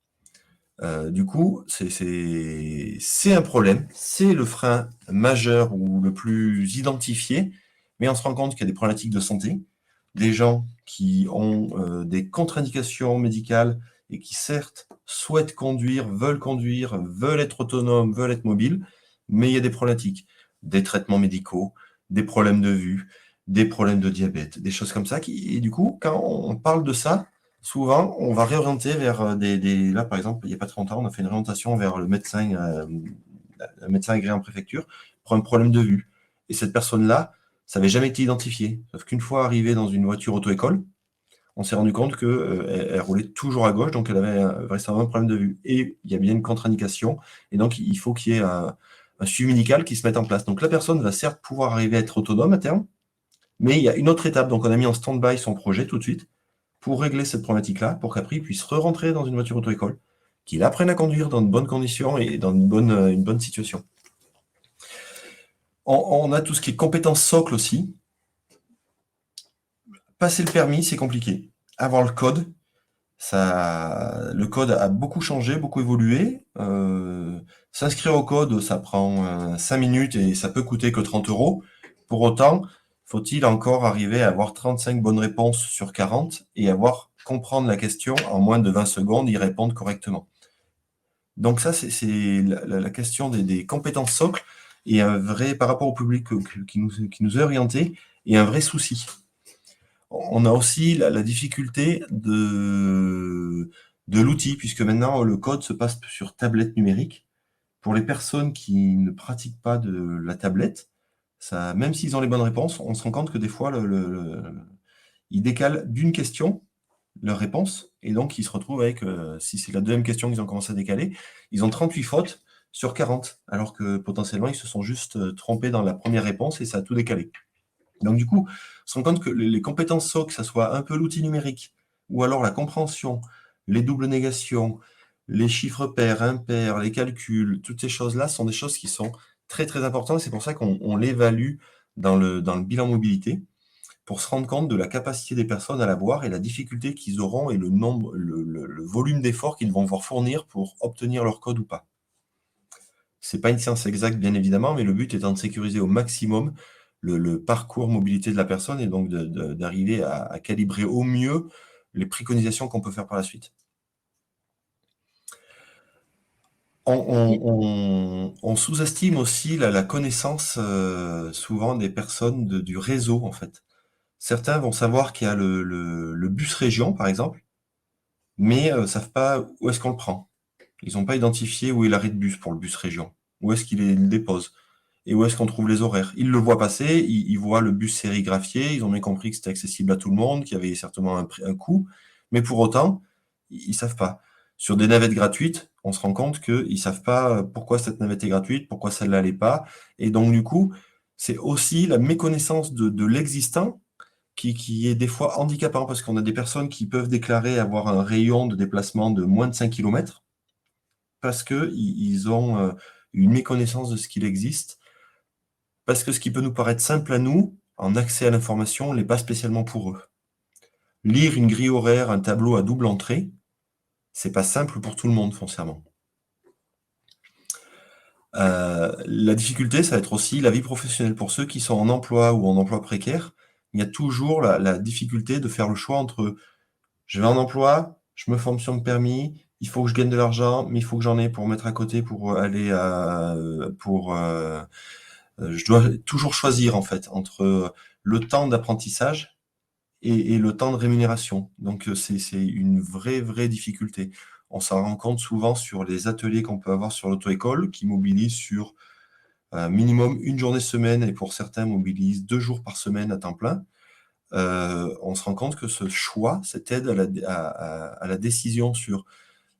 Du coup, c'est un problème, c'est le frein majeur ou le plus identifié, mais on se rend compte qu'il y a des problématiques de santé, des gens qui ont des contre-indications médicales et qui certes souhaitent conduire, veulent être autonomes, veulent être mobiles, mais il y a des problématiques, des traitements médicaux, des problèmes de vue, des problèmes de diabète, des choses comme ça. Et du coup, quand on parle de ça, souvent, on va réorienter vers Là, par exemple, il n'y a pas très longtemps, on a fait une réorientation vers le médecin agréé en préfecture pour un problème de vue. Et cette personne-là, ça n'avait jamais été identifié. Sauf qu'une fois arrivée dans une voiture auto-école, on s'est rendu compte qu'elle roulait toujours à gauche, donc elle avait vraisemblablement un problème de vue. Et il y a bien une contre-indication, et donc il faut qu'il y ait un suivi médical qui se mette en place. Donc la personne va certes pouvoir arriver à être autonome à terme, mais il y a une autre étape. Donc on a mis en stand-by son projet tout de suite, pour régler cette problématique-là, pour qu'après, il puisse re-rentrer dans une voiture auto-école, qu'il apprenne à conduire dans de bonnes conditions et dans une bonne situation. On a tout ce qui est compétences socles aussi. Passer le permis, c'est compliqué. Avoir le code a beaucoup changé, beaucoup évolué. S'inscrire au code, ça prend 5 minutes et ça peut coûter que 30 €. Pour autant, faut-il encore arriver à avoir 35 bonnes réponses sur 40 et comprendre la question en moins de 20 secondes, y répondre correctement. Donc ça, c'est la question des compétences socles et un vrai, par rapport au public qui nous est orienté, et un vrai souci. On a aussi la difficulté de l'outil, puisque maintenant le code se passe sur tablette numérique. Pour les personnes qui ne pratiquent pas de la tablette, même s'ils ont les bonnes réponses, on se rend compte que des fois, ils décalent d'une question leur réponse, et donc ils se retrouvent avec, si c'est la deuxième question qu'ils ont commencé à décaler, ils ont 38 fautes sur 40, alors que potentiellement, ils se sont juste trompés dans la première réponse et ça a tout décalé. Donc du coup, on se rend compte que les compétences SOC, que ce soit un peu l'outil numérique, ou alors la compréhension, les doubles négations, les chiffres pairs, impairs, les calculs, toutes ces choses-là sont des choses qui sont très très importantes. C'est pour ça qu'on l'évalue dans le bilan mobilité, pour se rendre compte de la capacité des personnes à l'avoir et la difficulté qu'ils auront et le nombre, le volume d'efforts qu'ils vont devoir fournir pour obtenir leur code ou pas. C'est pas une science exacte, bien évidemment, mais le but étant de sécuriser au maximum le parcours mobilité de la personne et donc d'arriver à calibrer au mieux les préconisations qu'on peut faire par la suite. On sous-estime aussi la connaissance souvent des personnes du réseau, en fait. Certains vont savoir qu'il y a le bus région, par exemple, mais ne savent pas où est-ce qu'on le prend. Ils n'ont pas identifié où est l'arrêt de bus pour le bus région, où est-ce qu'il le dépose, et où est-ce qu'on trouve les horaires. Ils le voient passer, ils voient le bus sérigraphié, ils ont bien compris que c'était accessible à tout le monde, qu'il y avait certainement un coût, mais pour autant, ils ne savent pas. Sur des navettes gratuites, on se rend compte qu'ils ne savent pas pourquoi cette navette est gratuite, pourquoi celle-là l'est pas, et donc du coup, c'est aussi la méconnaissance de l'existant qui est des fois handicapant, parce qu'on a des personnes qui peuvent déclarer avoir un rayon de déplacement de moins de 5 km, parce qu'ils ont une méconnaissance de ce qu'il existe, parce que ce qui peut nous paraître simple à nous, en accès à l'information, n'est pas spécialement pour eux. Lire une grille horaire, un tableau à double entrée, c'est pas simple pour tout le monde, foncièrement. La difficulté, ça va être aussi la vie professionnelle. Pour ceux qui sont en emploi ou en emploi précaire, il y a toujours la difficulté de faire le choix entre je vais en emploi, je me forme sur le permis, il faut que je gagne de l'argent, mais il faut que j'en ai pour mettre à côté pour aller je dois toujours choisir en fait entre le temps d'apprentissage et le temps de rémunération. Donc c'est une vraie difficulté. On s'en rend compte souvent sur les ateliers qu'on peut avoir sur l'auto-école qui mobilisent sur minimum une journée semaine et pour certains mobilisent 2 jours par semaine à temps plein. On se rend compte que ce choix, cette aide à la décision sur,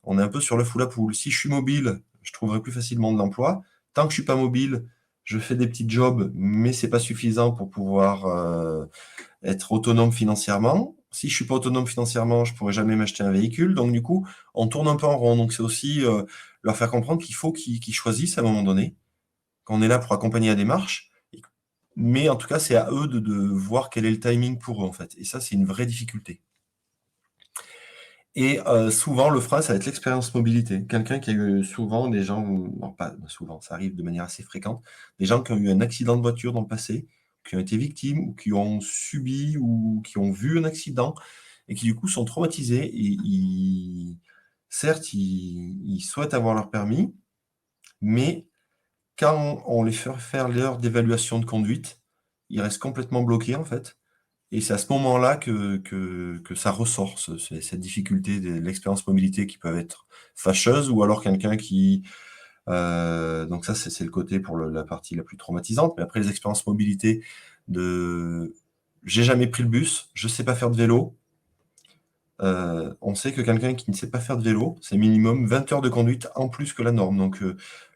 on est un peu sur l'œuf ou la poule. Si je suis mobile, je trouverai plus facilement de l'emploi. Tant que je suis pas mobile, je fais des petits jobs, mais c'est pas suffisant pour pouvoir être autonome financièrement. Si je suis pas autonome financièrement, je pourrais jamais m'acheter un véhicule. Donc du coup, on tourne un peu en rond. Donc c'est aussi leur faire comprendre qu'il faut qu'ils choisissent à un moment donné, qu'on est là pour accompagner la démarche. Mais en tout cas, c'est à eux de voir quel est le timing pour eux, en fait. Et ça, c'est une vraie difficulté. Et souvent, le frein, ça va être l'expérience mobilité. Quelqu'un qui a eu souvent des gens, non pas souvent, ça arrive de manière assez fréquente, des gens qui ont eu un accident de voiture dans le passé, qui ont été victimes, ou qui ont subi, ou qui ont vu un accident, et qui du coup sont traumatisés. Et certes, ils souhaitent avoir leur permis, mais quand on les fait faire l'heure d'évaluation de conduite, ils restent complètement bloqués en fait. Et c'est à ce moment-là que ça ressort, cette difficulté de l'expérience mobilité qui peut être fâcheuse, ou alors quelqu'un qui... donc ça, c'est le côté pour la partie la plus traumatisante. Mais après, les expériences mobilité de « j'ai jamais pris le bus, je sais pas faire de vélo », on sait que quelqu'un qui ne sait pas faire de vélo, c'est minimum 20 heures de conduite en plus que la norme. Donc,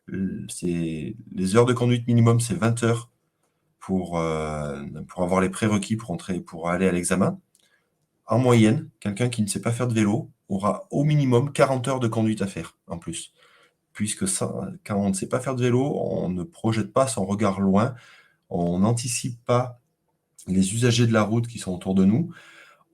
les heures de conduite minimum, c'est 20 heures pour avoir les prérequis pour aller à l'examen. En moyenne, quelqu'un qui ne sait pas faire de vélo aura au minimum 40 heures de conduite à faire en plus. Puisque ça, quand on ne sait pas faire de vélo, on ne projette pas son regard loin, on n'anticipe pas les usagers de la route qui sont autour de nous,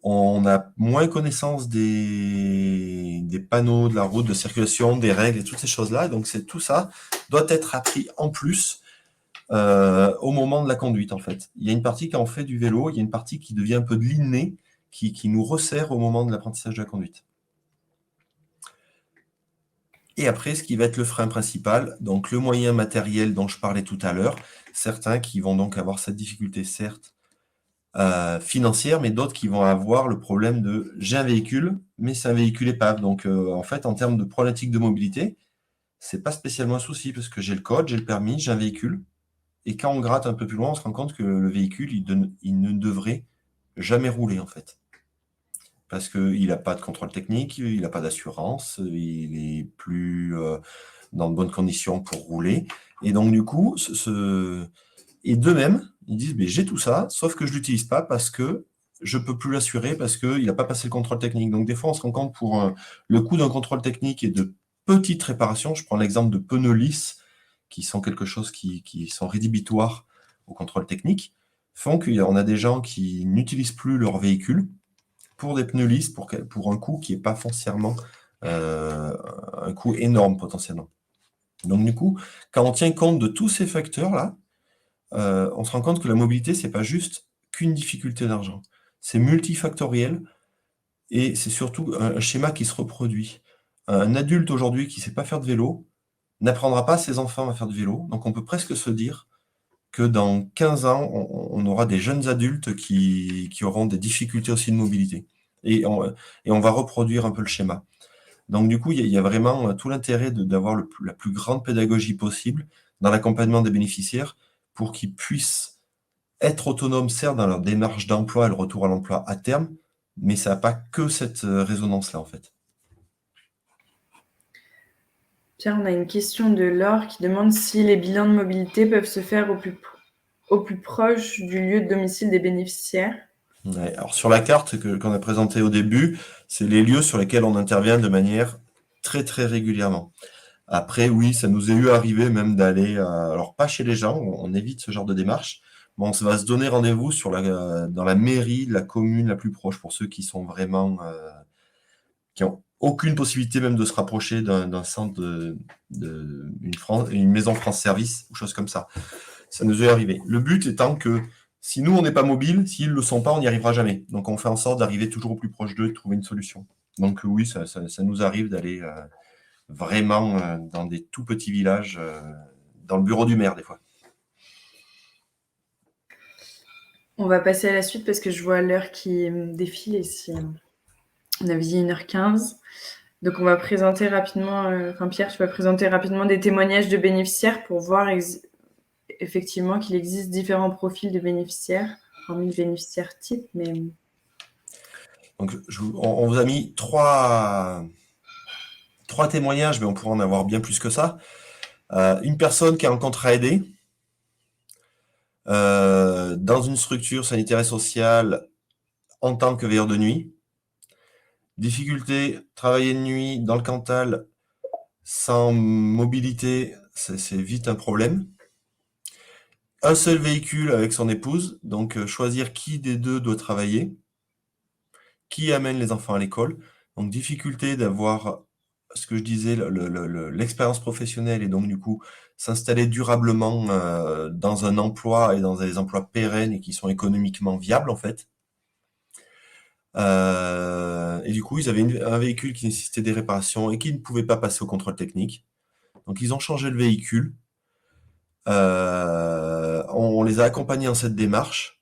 on a moins connaissance des panneaux de la route, de circulation, des règles et toutes ces choses-là. Donc tout ça doit être appris en plus au moment de la conduite, en fait. Il y a une partie quand on fait du vélo, il y a une partie qui devient un peu de l'inné, qui nous resserre au moment de l'apprentissage de la conduite. Et après, ce qui va être le frein principal, donc le moyen matériel dont je parlais tout à l'heure, certains qui vont donc avoir cette difficulté, certes, financière, mais d'autres qui vont avoir le problème de « j'ai un véhicule, mais c'est un véhicule épave ». Donc, en fait, en termes de problématique de mobilité, c'est pas spécialement un souci, parce que j'ai le code, j'ai le permis, j'ai un véhicule. Et quand on gratte un peu plus loin, on se rend compte que le véhicule, il ne devrait jamais rouler, en fait. Parce qu'il n'a pas de contrôle technique, il n'a pas d'assurance, il est plus dans de bonnes conditions pour rouler. Et donc, du coup, et de même, Ils disent, mais j'ai tout ça, sauf que je ne l'utilise pas parce que je ne peux plus l'assurer, parce qu'il n'a pas passé le contrôle technique. Donc, des fois, on se rend compte pour le coût d'un contrôle technique et de petites réparations. Je prends l'exemple de pneus lisses, qui sont quelque chose qui sont rédhibitoires au contrôle technique, font qu'on a des gens qui n'utilisent plus leur véhicule pour des pneus lisses, pour un coût qui n'est pas foncièrement un coût énorme potentiellement. Donc, du coup, quand on tient compte de tous ces facteurs-là, on se rend compte que la mobilité, c'est pas juste qu'une difficulté d'argent. C'est multifactoriel et c'est surtout un schéma qui se reproduit. Un adulte aujourd'hui qui ne sait pas faire de vélo n'apprendra pas à ses enfants à faire de vélo. Donc on peut presque se dire que dans 15 ans, on aura des jeunes adultes qui auront des difficultés aussi de mobilité. Et on va reproduire un peu le schéma. Donc du coup, il y a vraiment tout l'intérêt d'avoir la plus grande pédagogie possible dans l'accompagnement des bénéficiaires pour qu'ils puissent être autonomes, certes, dans leur démarche d'emploi et le retour à l'emploi à terme, mais ça n'a pas que cette résonance-là, en fait. Pierre, on a une question de Laure qui demande si les bilans de mobilité peuvent se faire au plus proche du lieu de domicile des bénéficiaires. Ouais, alors sur la carte qu'on a présentée au début, c'est les lieux sur lesquels on intervient de manière très très régulièrement. Après, oui, ça nous est eu arrivé même d'aller, alors pas chez les gens, on évite ce genre de démarche, mais on va se donner rendez-vous dans la mairie de la commune la plus proche pour ceux qui sont vraiment, qui n'ont aucune possibilité même de se rapprocher d'un centre une maison France Service ou chose comme ça. Ça nous est arrivé. Le but étant que si nous, on n'est pas mobile, s'ils ne le sont pas, on n'y arrivera jamais. Donc, on fait en sorte d'arriver toujours au plus proche d'eux et de trouver une solution. Donc, oui, ça nous arrive d'aller vraiment dans des tout petits villages, dans le bureau du maire, des fois. On va passer à la suite parce que je vois l'heure qui défile et si on a visé 1h15. Donc, on va présenter rapidement, Pierre, tu vas présenter rapidement des témoignages de bénéficiaires pour voir effectivement qu'il existe différents profils de bénéficiaires, hormis le bénéficiaire type, mais... Donc, on vous a mis trois témoignages, mais on pourrait en avoir bien plus que ça. Une personne qui a un contrat aidé dans une structure sanitaire et sociale en tant que veilleur de nuit. Difficulté, travailler de nuit dans le Cantal sans mobilité, c'est vite un problème. Un seul véhicule avec son épouse, donc choisir qui des deux doit travailler, qui amène les enfants à l'école. Donc difficulté d'avoir, ce que je disais, l'expérience professionnelle et donc du coup s'installer durablement dans un emploi et dans des emplois pérennes et qui sont économiquement viables en fait. Et du coup, ils avaient un véhicule qui nécessitait des réparations et qui ne pouvait pas passer au contrôle technique. Donc ils ont changé le véhicule. On les a accompagnés dans cette démarche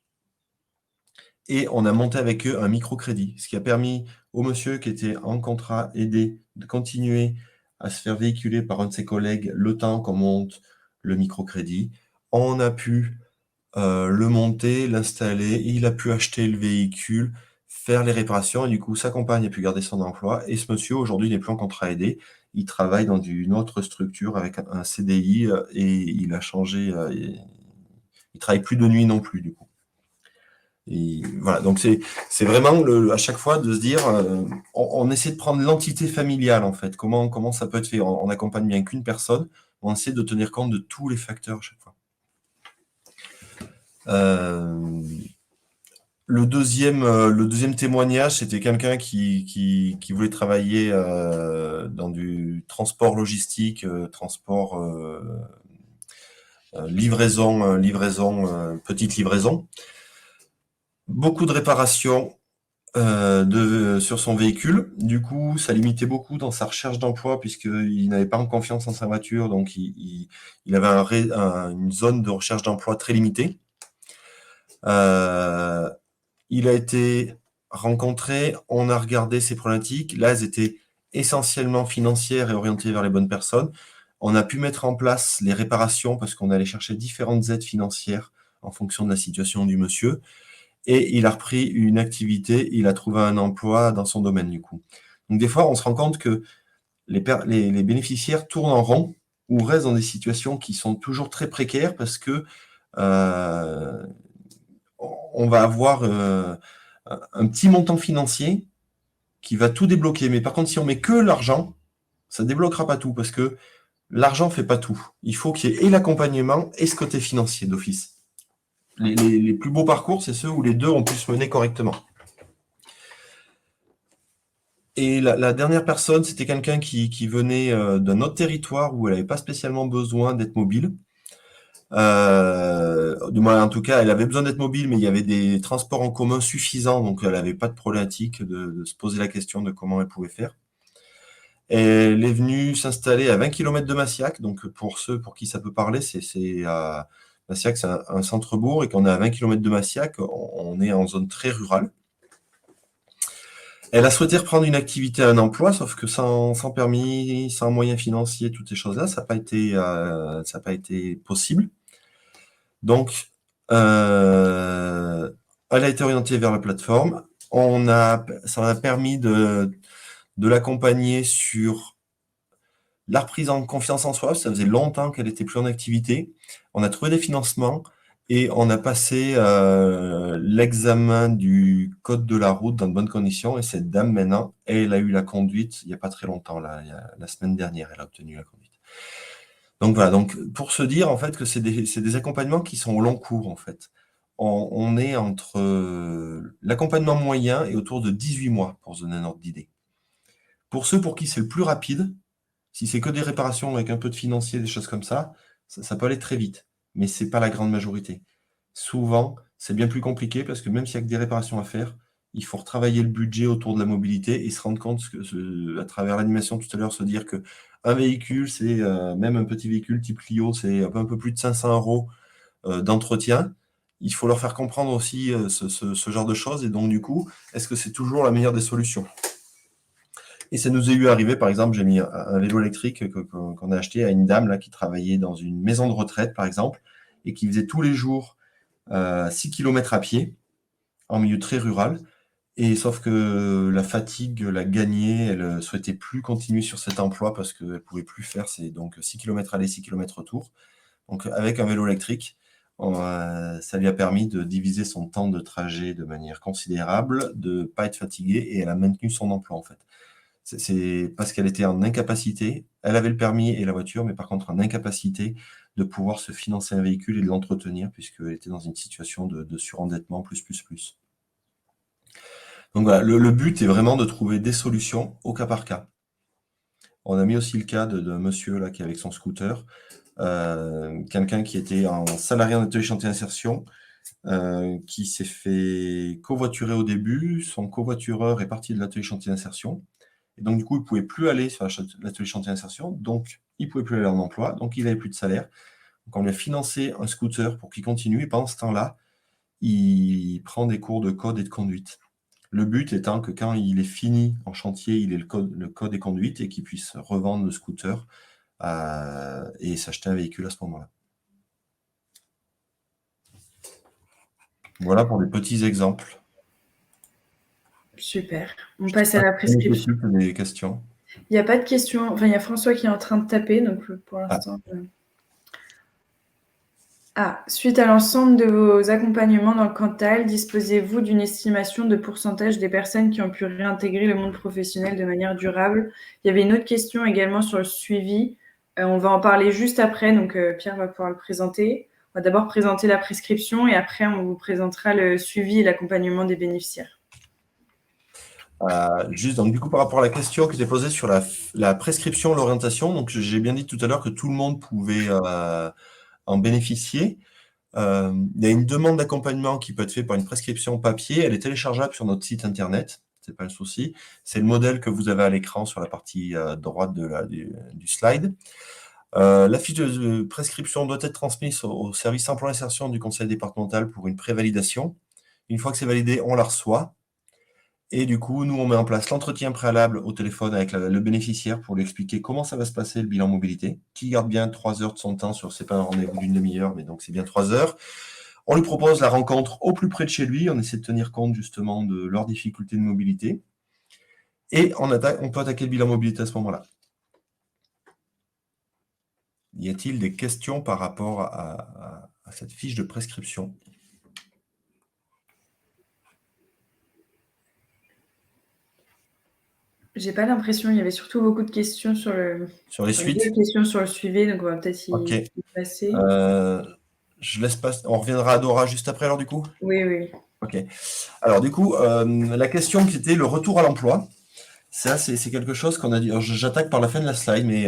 et on a monté avec eux un microcrédit, ce qui a permis au monsieur qui était en contrat aidé de continuer à se faire véhiculer par un de ses collègues le temps qu'on monte le microcrédit. On a pu le monter, l'installer, il a pu acheter le véhicule, faire les réparations et du coup sa compagne a pu garder son emploi et ce monsieur aujourd'hui n'est plus en contrat aidé. Il travaille dans une autre structure avec un CDI et il a changé. Il travaille plus de nuit non plus du coup. Et voilà, donc c'est vraiment à chaque fois de se dire, on essaie de prendre l'entité familiale en fait. Comment ça peut être fait? On accompagne bien qu'une personne, on essaie de tenir compte de tous les facteurs à chaque fois. Le deuxième témoignage, c'était quelqu'un qui voulait travailler dans du transport logistique, livraison, petite livraison. Beaucoup de réparations sur son véhicule. Du coup, ça limitait beaucoup dans sa recherche d'emploi puisqu'il n'avait pas confiance en sa voiture, donc il avait une zone de recherche d'emploi très limitée. Il a été rencontré, on a regardé ses problématiques. Là, elles étaient essentiellement financières et orientées vers les bonnes personnes. On a pu mettre en place les réparations parce qu'on allait chercher différentes aides financières en fonction de la situation du monsieur. Et il a repris une activité, il a trouvé un emploi dans son domaine du coup. Donc des fois, on se rend compte que les bénéficiaires tournent en rond ou restent dans des situations qui sont toujours très précaires parce que on va avoir un petit montant financier qui va tout débloquer. Mais par contre, si on met que l'argent, ça ne débloquera pas tout parce que l'argent ne fait pas tout. Il faut qu'il y ait et l'accompagnement et ce côté financier d'office. Les plus beaux parcours, c'est ceux où les deux ont pu se mener correctement. Et la dernière personne, c'était quelqu'un qui venait d'un autre territoire où elle n'avait pas spécialement besoin d'être mobile. Du moins, en tout cas, elle avait besoin d'être mobile, mais il y avait des transports en commun suffisants, donc elle n'avait pas de problématique de se poser la question de comment elle pouvait faire. Elle est venue s'installer à 20 km de Massiac, donc pour ceux pour qui ça peut parler, Massiac, c'est un centre-bourg, et quand on est à 20 km de Massiac, on est en zone très rurale. Elle a souhaité reprendre une activité, un emploi, sauf que sans permis, sans moyens financiers, toutes ces choses-là, ça n'a pas été possible. Donc, elle a été orientée vers la plateforme. Ça a permis de l'accompagner sur la reprise en confiance en soi. Ça faisait longtemps qu'elle était plus en activité. On a trouvé des financements et on a passé l'examen du code de la route dans de bonnes conditions. Et cette dame, maintenant, elle a eu la conduite il n'y a pas très longtemps, la semaine dernière, elle a obtenu la conduite. Donc voilà, donc pour se dire en fait que c'est des accompagnements qui sont au long cours en fait. On est entre l'accompagnement moyen et autour de 18 mois pour se donner un ordre d'idée. Pour ceux pour qui c'est le plus rapide, si c'est que des réparations avec un peu de financier, des choses comme ça peut aller très vite, mais c'est pas la grande majorité. Souvent, c'est bien plus compliqué parce que même s'il y a que des réparations à faire, il faut retravailler le budget autour de la mobilité et se rendre compte que à travers l'animation tout à l'heure, se dire que un véhicule, c'est même un petit véhicule type Clio, c'est un peu plus de 500 € d'entretien. Il faut leur faire comprendre aussi ce genre de choses. Et donc, du coup, est-ce que c'est toujours la meilleure des solutions? Et ça nous est eu arrivé, par exemple, j'ai mis un vélo électrique qu'on a acheté à une dame là, qui travaillait dans une maison de retraite, par exemple, et qui faisait tous les jours 6 km à pied, en milieu très rural. Et sauf que la fatigue l'a gagnée, elle ne souhaitait plus continuer sur cet emploi parce qu'elle ne pouvait plus faire donc 6 km aller, 6 km retour. Donc avec un vélo électrique, ça lui a permis de diviser son temps de trajet de manière considérable, de ne pas être fatiguée, et elle a maintenu son emploi en fait. C'est parce qu'elle était en incapacité, elle avait le permis et la voiture, mais par contre en incapacité de pouvoir se financer un véhicule et de l'entretenir puisqu'elle était dans une situation de surendettement plus. Donc voilà, le but est vraiment de trouver des solutions au cas par cas. On a mis aussi le cas d'un monsieur là qui est avec son scooter, quelqu'un qui était en salarié en atelier chantier insertion, qui s'est fait covoiturer au début. Son covoitureur est parti de l'atelier chantier insertion. Et donc du coup, il ne pouvait plus aller sur l'atelier chantier insertion, donc il ne pouvait plus aller en emploi, donc il n'avait plus de salaire. Donc on lui a financé un scooter pour qu'il continue, et pendant ce temps-là, il prend des cours de code et de conduite. Le but étant que quand il est fini en chantier, il ait le code et conduite et qu'il puisse revendre le scooter et s'acheter un véhicule à ce moment-là. Voilà pour des petits exemples. Super. On passe à la prescription. Des questions? Il n'y a pas de questions. Enfin, il y a François qui est en train de taper, donc pour l'instant... suite à l'ensemble de vos accompagnements dans le Cantal, disposez-vous d'une estimation de pourcentage des personnes qui ont pu réintégrer le monde professionnel de manière durable? Il y avait une autre question également sur le suivi. On va en parler juste après, donc Pierre va pouvoir le présenter. On va d'abord présenter la prescription et après on vous présentera le suivi et l'accompagnement des bénéficiaires. Juste, donc du coup, par rapport à la question qui était posée sur la prescription, l'orientation, donc j'ai bien dit tout à l'heure que tout le monde pouvait en bénéficier. Il y a une demande d'accompagnement qui peut être faite par une prescription papier. Elle est téléchargeable sur notre site internet, c'est pas le souci. C'est le modèle que vous avez à l'écran sur la partie droite du slide. La fiche de prescription doit être transmise au service emploi insertion du conseil départemental pour une prévalidation. Une fois que c'est validé, on la reçoit. Et du coup, nous, on met en place l'entretien préalable au téléphone avec le bénéficiaire pour lui expliquer comment ça va se passer, le bilan mobilité, qui garde bien 3 heures de son temps c'est pas un rendez-vous d'une demi-heure, mais donc c'est bien 3 heures. On lui propose la rencontre au plus près de chez lui, on essaie de tenir compte justement de leurs difficultés de mobilité. Et on peut attaquer le bilan mobilité à ce moment-là. Y a-t-il des questions par rapport à cette fiche de prescription. J'ai pas l'impression, il y avait surtout beaucoup de questions sur le suites. Questions sur le suivi, donc on va peut-être y passer. Je laisse passer. On reviendra à Dora juste après, alors, du coup? Oui. Ok. Alors, du coup, la question qui était le retour à l'emploi, ça, c'est quelque chose qu'on a dit. Alors, j'attaque par la fin de la slide, mais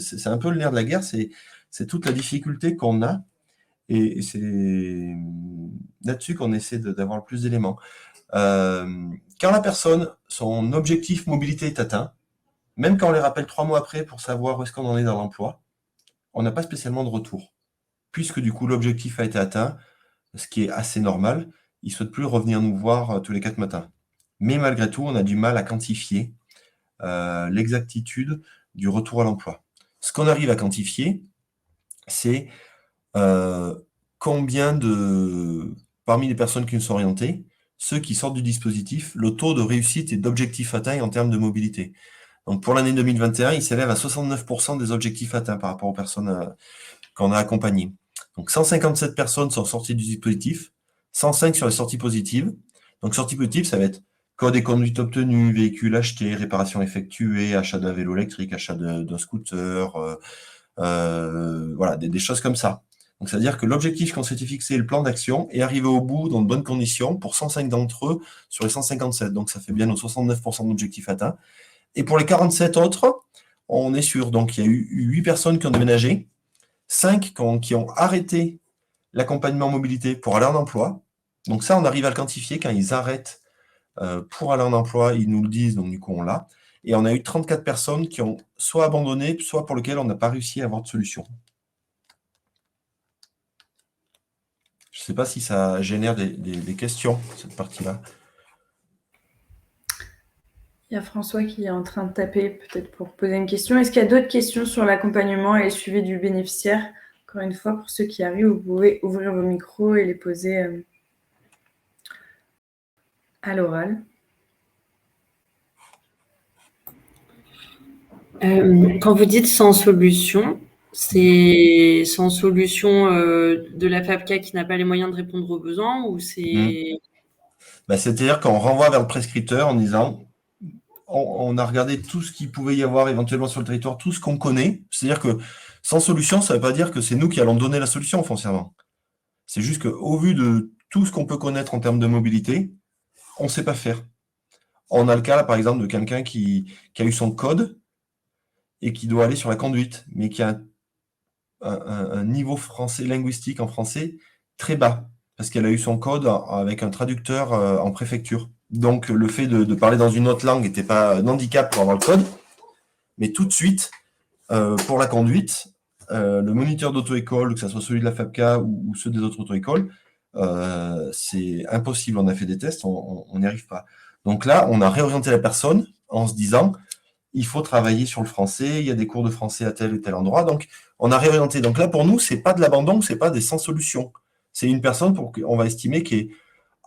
c'est un peu le nerf de la guerre, c'est toute la difficulté qu'on a, et c'est là-dessus qu'on essaie d'avoir le plus d'éléments. Quand la personne, son objectif mobilité est atteint, même quand on les rappelle 3 mois après pour savoir où est-ce qu'on en est dans l'emploi, on n'a pas spécialement de retour. Puisque du coup, l'objectif a été atteint, ce qui est assez normal, ils ne souhaitent plus revenir nous voir tous les 4 matins. Mais malgré tout, on a du mal à quantifier l'exactitude du retour à l'emploi. Ce qu'on arrive à quantifier, c'est combien parmi les personnes qui nous sont orientées, ceux qui sortent du dispositif, le taux de réussite et d'objectifs atteints en termes de mobilité. Donc pour l'année 2021, il s'élève à 69% des objectifs atteints par rapport aux personnes qu'on a accompagnées. Donc 157 personnes sont sorties du dispositif, 105 sur les sorties positives. Donc sorties positives, ça va être code et conduite obtenue, véhicule acheté, réparation effectuée, achat d'un vélo électrique, achat d'un scooter, voilà, des choses comme ça. Donc, c'est-à-dire que l'objectif qu'on s'était fixé, le plan d'action, est arrivé au bout dans de bonnes conditions pour 105 d'entre eux sur les 157. Donc, ça fait bien nos 69% d'objectifs atteints. Et pour les 47 autres, on est sûr. Donc, il y a eu 8 personnes qui ont déménagé, 5 qui ont arrêté l'accompagnement mobilité pour aller en emploi. Donc, ça, on arrive à le quantifier. Quand ils arrêtent pour aller en emploi, ils nous le disent. Donc, du coup, on l'a. Et on a eu 34 personnes qui ont soit abandonné, soit pour lesquelles on n'a pas réussi à avoir de solution. Je ne sais pas si ça génère des questions, cette partie-là. Il y a François qui est en train de taper, peut-être pour poser une question. Est-ce qu'il y a d'autres questions sur l'accompagnement et le suivi du bénéficiaire? Encore une fois, pour ceux qui arrivent, vous pouvez ouvrir vos micros et les poser à l'oral. Quand vous dites sans solution, c'est sans solution de la FAPCA qui n'a pas les moyens de répondre aux besoins, ou c'est... C'est-à-dire qu'on renvoie vers le prescripteur en disant on a regardé tout ce qu'il pouvait y avoir éventuellement sur le territoire, tout ce qu'on connaît. C'est-à-dire que sans solution, ça ne veut pas dire que c'est nous qui allons donner la solution foncièrement. C'est juste qu'au vu de tout ce qu'on peut connaître en termes de mobilité, on ne sait pas faire. On a le cas, là, par exemple, de quelqu'un qui a eu son code et qui doit aller sur la conduite, mais qui a un niveau français linguistique en français très bas, parce qu'elle a eu son code avec un traducteur en préfecture. Donc, le fait de parler dans une autre langue n'était pas un handicap pour avoir le code, mais tout de suite, pour la conduite, le moniteur d'auto-école, que ce soit celui de la FAPCA ou ceux des autres auto-écoles, c'est impossible. On a fait des tests, on n'y arrive pas. Donc là, on a réorienté la personne en se disant il faut travailler sur le français, il y a des cours de français à tel ou tel endroit. Donc, on a réorienté. Donc là, pour nous, ce n'est pas de l'abandon, ce n'est pas des sans-solution. C'est une personne qu'on va estimer qui est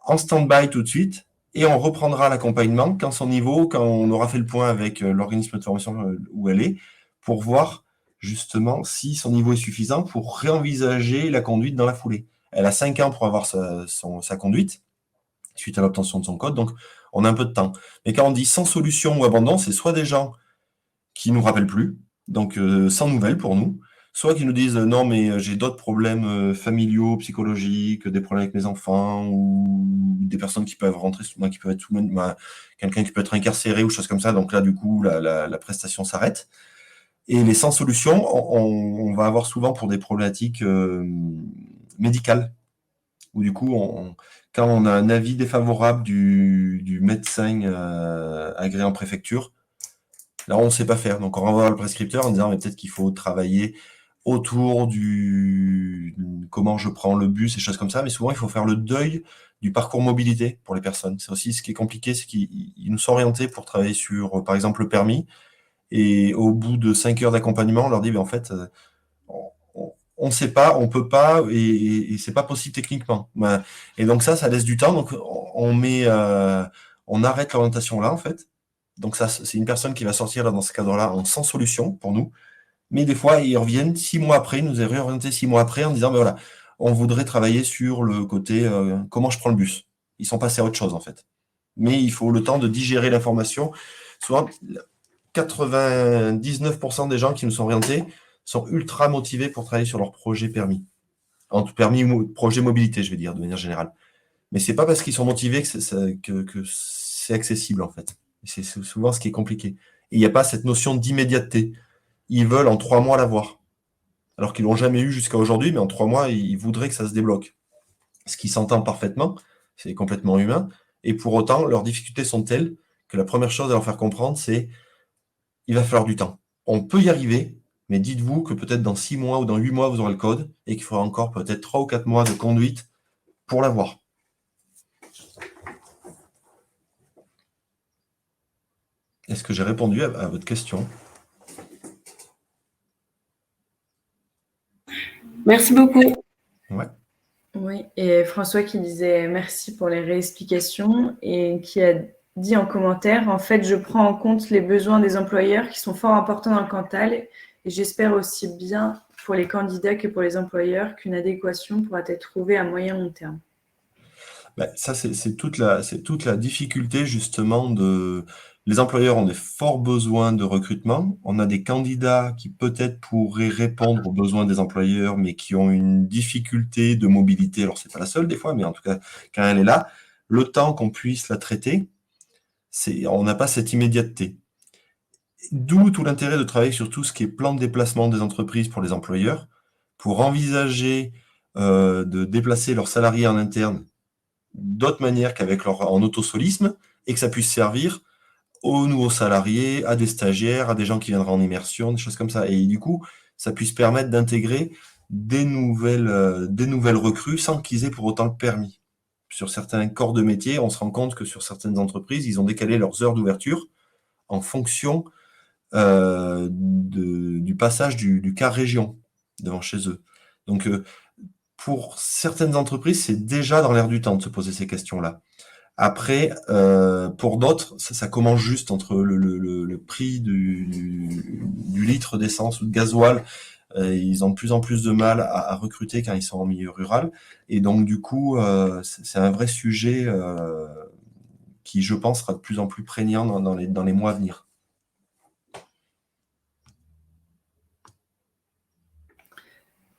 en stand-by tout de suite et on reprendra l'accompagnement quand on aura fait le point avec l'organisme de formation où elle est, pour voir justement si son niveau est suffisant pour réenvisager la conduite dans la foulée. Elle a 5 ans pour avoir sa conduite suite à l'obtention de son code, donc on a un peu de temps. Mais quand on dit sans solution ou abandon, c'est soit des gens qui ne nous rappellent plus, donc sans nouvelles pour nous, soit qui nous disent non, mais j'ai d'autres problèmes familiaux, psychologiques, des problèmes avec mes enfants, ou des personnes qui peuvent rentrer, qui peuvent être quelqu'un qui peut être incarcéré ou choses comme ça, donc là, du coup, la prestation s'arrête. Et les sans solution, on va avoir souvent pour des problématiques médicales, où du coup, quand on a un avis défavorable du médecin agréé en préfecture, là, on ne sait pas faire. Donc, on renvoie le prescripteur en disant mais peut-être qu'il faut travailler autour comment je prends le bus et choses comme ça. Mais souvent, il faut faire le deuil du parcours mobilité pour les personnes. C'est aussi ce qui est compliqué, c'est qu'ils nous sont orientés pour travailler sur, par exemple, le permis. Et au bout de 5 heures d'accompagnement, on leur dit en fait, on ne sait pas, on ne peut pas, et c'est pas possible techniquement. Et donc ça laisse du temps. Donc on arrête l'orientation là, en fait. Donc ça, c'est une personne qui va sortir là, dans ce cadre-là en sans solution pour nous. Mais des fois, ils reviennent 6 mois après, ils nous ont réorienté 6 mois après en disant, voilà, on voudrait travailler sur le côté comment je prends le bus. Ils sont passés à autre chose, en fait. Mais il faut le temps de digérer l'information. Souvent, 99% des gens qui nous sont orientés sont ultra motivés pour travailler sur leur projet permis. En tout permis ou projet mobilité, je vais dire, de manière générale. Mais c'est pas parce qu'ils sont motivés que c'est accessible, en fait. C'est souvent ce qui est compliqué. Et il n'y a pas cette notion d'immédiateté. Ils veulent en 3 mois l'avoir. Alors qu'ils l'ont jamais eu jusqu'à aujourd'hui, mais en 3 mois, ils voudraient que ça se débloque. Ce qui s'entend parfaitement, c'est complètement humain. Et pour autant, leurs difficultés sont telles que la première chose à leur faire comprendre, c'est il va falloir du temps. On peut y arriver, mais dites-vous que peut-être dans 6 mois ou dans 8 mois, vous aurez le code et qu'il faudra encore peut-être 3 ou 4 mois de conduite pour l'avoir. Est-ce que j'ai répondu à votre question? Merci beaucoup. Ouais. Oui, et François qui disait merci pour les réexplications et qui a dit en commentaire, en fait, je prends en compte les besoins des employeurs qui sont fort importants dans le Cantal et j'espère aussi bien pour les candidats que pour les employeurs qu'une adéquation pourra être trouvée à moyen long terme. Ben, ça, c'est toute la difficulté justement de... Les employeurs ont des forts besoins de recrutement. On a des candidats qui peut-être pourraient répondre aux besoins des employeurs, mais qui ont une difficulté de mobilité. Alors, c'est pas la seule des fois, mais en tout cas, quand elle est là, le temps qu'on puisse la traiter, on n'a pas cette immédiateté. D'où tout l'intérêt de travailler sur tout ce qui est plan de déplacement des entreprises pour les employeurs, pour envisager de déplacer leurs salariés en interne d'autres manières qu'avec en autosolisme, et que ça puisse servir aux nouveaux salariés, à des stagiaires, à des gens qui viendraient en immersion, des choses comme ça. Et du coup, ça puisse permettre d'intégrer des nouvelles recrues sans qu'ils aient pour autant le permis. Sur certains corps de métier, on se rend compte que sur certaines entreprises, ils ont décalé leurs heures d'ouverture en fonction du passage du quart région devant chez eux. Donc, pour certaines entreprises, c'est déjà dans l'air du temps de se poser ces questions-là. Après, pour d'autres, ça commence juste entre le prix du litre d'essence ou de gasoil. Ils ont de plus en plus de mal à recruter quand ils sont en milieu rural. Et donc, du coup, c'est un vrai sujet qui, je pense, sera de plus en plus prégnant dans les mois à venir.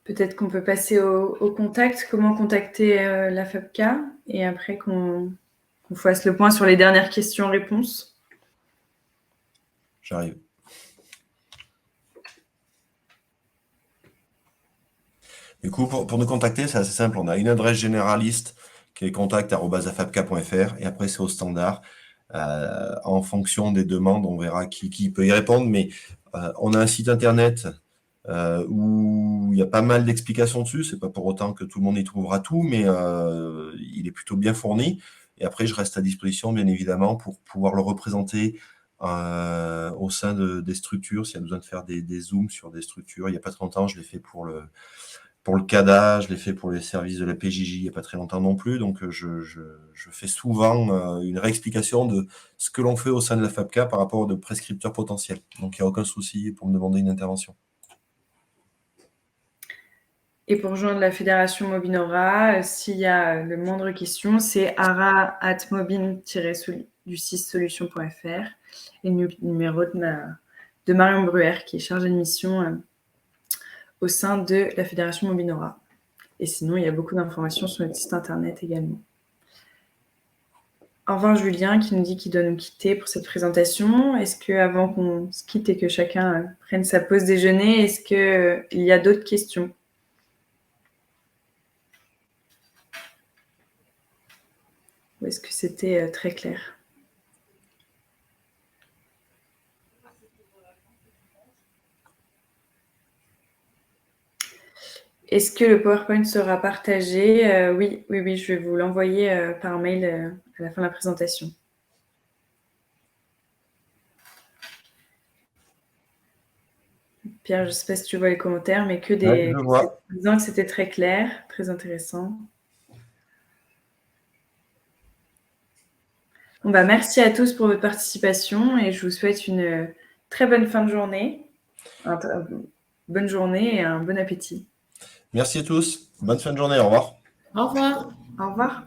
Peut-être qu'on peut passer au contact, comment contacter la FAPCA et après qu'on fasse le point sur les dernières questions-réponses. J'arrive. Du coup, pour nous contacter, c'est assez simple. On a une adresse généraliste qui est contact@afapca.fr et après, c'est au standard. En fonction des demandes, on verra qui peut y répondre. Mais on a un site internet où il y a pas mal d'explications dessus. C'est pas pour autant que tout le monde y trouvera tout, mais il est plutôt bien fourni. Et après, je reste à disposition, bien évidemment, pour pouvoir le représenter au sein des structures. S'il y a besoin de faire des zooms sur des structures, il n'y a pas très longtemps, je l'ai fait pour le CADA, je l'ai fait pour les services de la PJJ il n'y a pas très longtemps non plus. Donc, je fais souvent une réexplication de ce que l'on fait au sein de la FAPCA par rapport aux prescripteurs potentiels. Donc, il n'y a aucun souci pour me demander une intervention. Et pour rejoindre la Fédération Mobinora, s'il y a le moindre question, c'est ara@mobin-du6solutions.fr et le numéro de Marion Bruer, qui est chargée de mission au sein de la Fédération Mobinora. Et sinon, il y a beaucoup d'informations sur notre site internet également. Au revoir Julien, qui nous dit qu'il doit nous quitter pour cette présentation. Est-ce qu'avant qu'on se quitte et que chacun prenne sa pause déjeuner, est-ce qu'il y a d'autres questions ? Ou est-ce que c'était très clair ? Est-ce que le PowerPoint sera partagé ? Oui, je vais vous l'envoyer par mail à la fin de la présentation. Pierre, je ne sais pas si tu vois les commentaires, mais que des disant que c'était très clair, très intéressant. Bon, merci à tous pour votre participation et je vous souhaite une très bonne fin de journée, bonne journée et un bon appétit. Merci à tous. Bonne fin de journée, au revoir. Au revoir. Au revoir.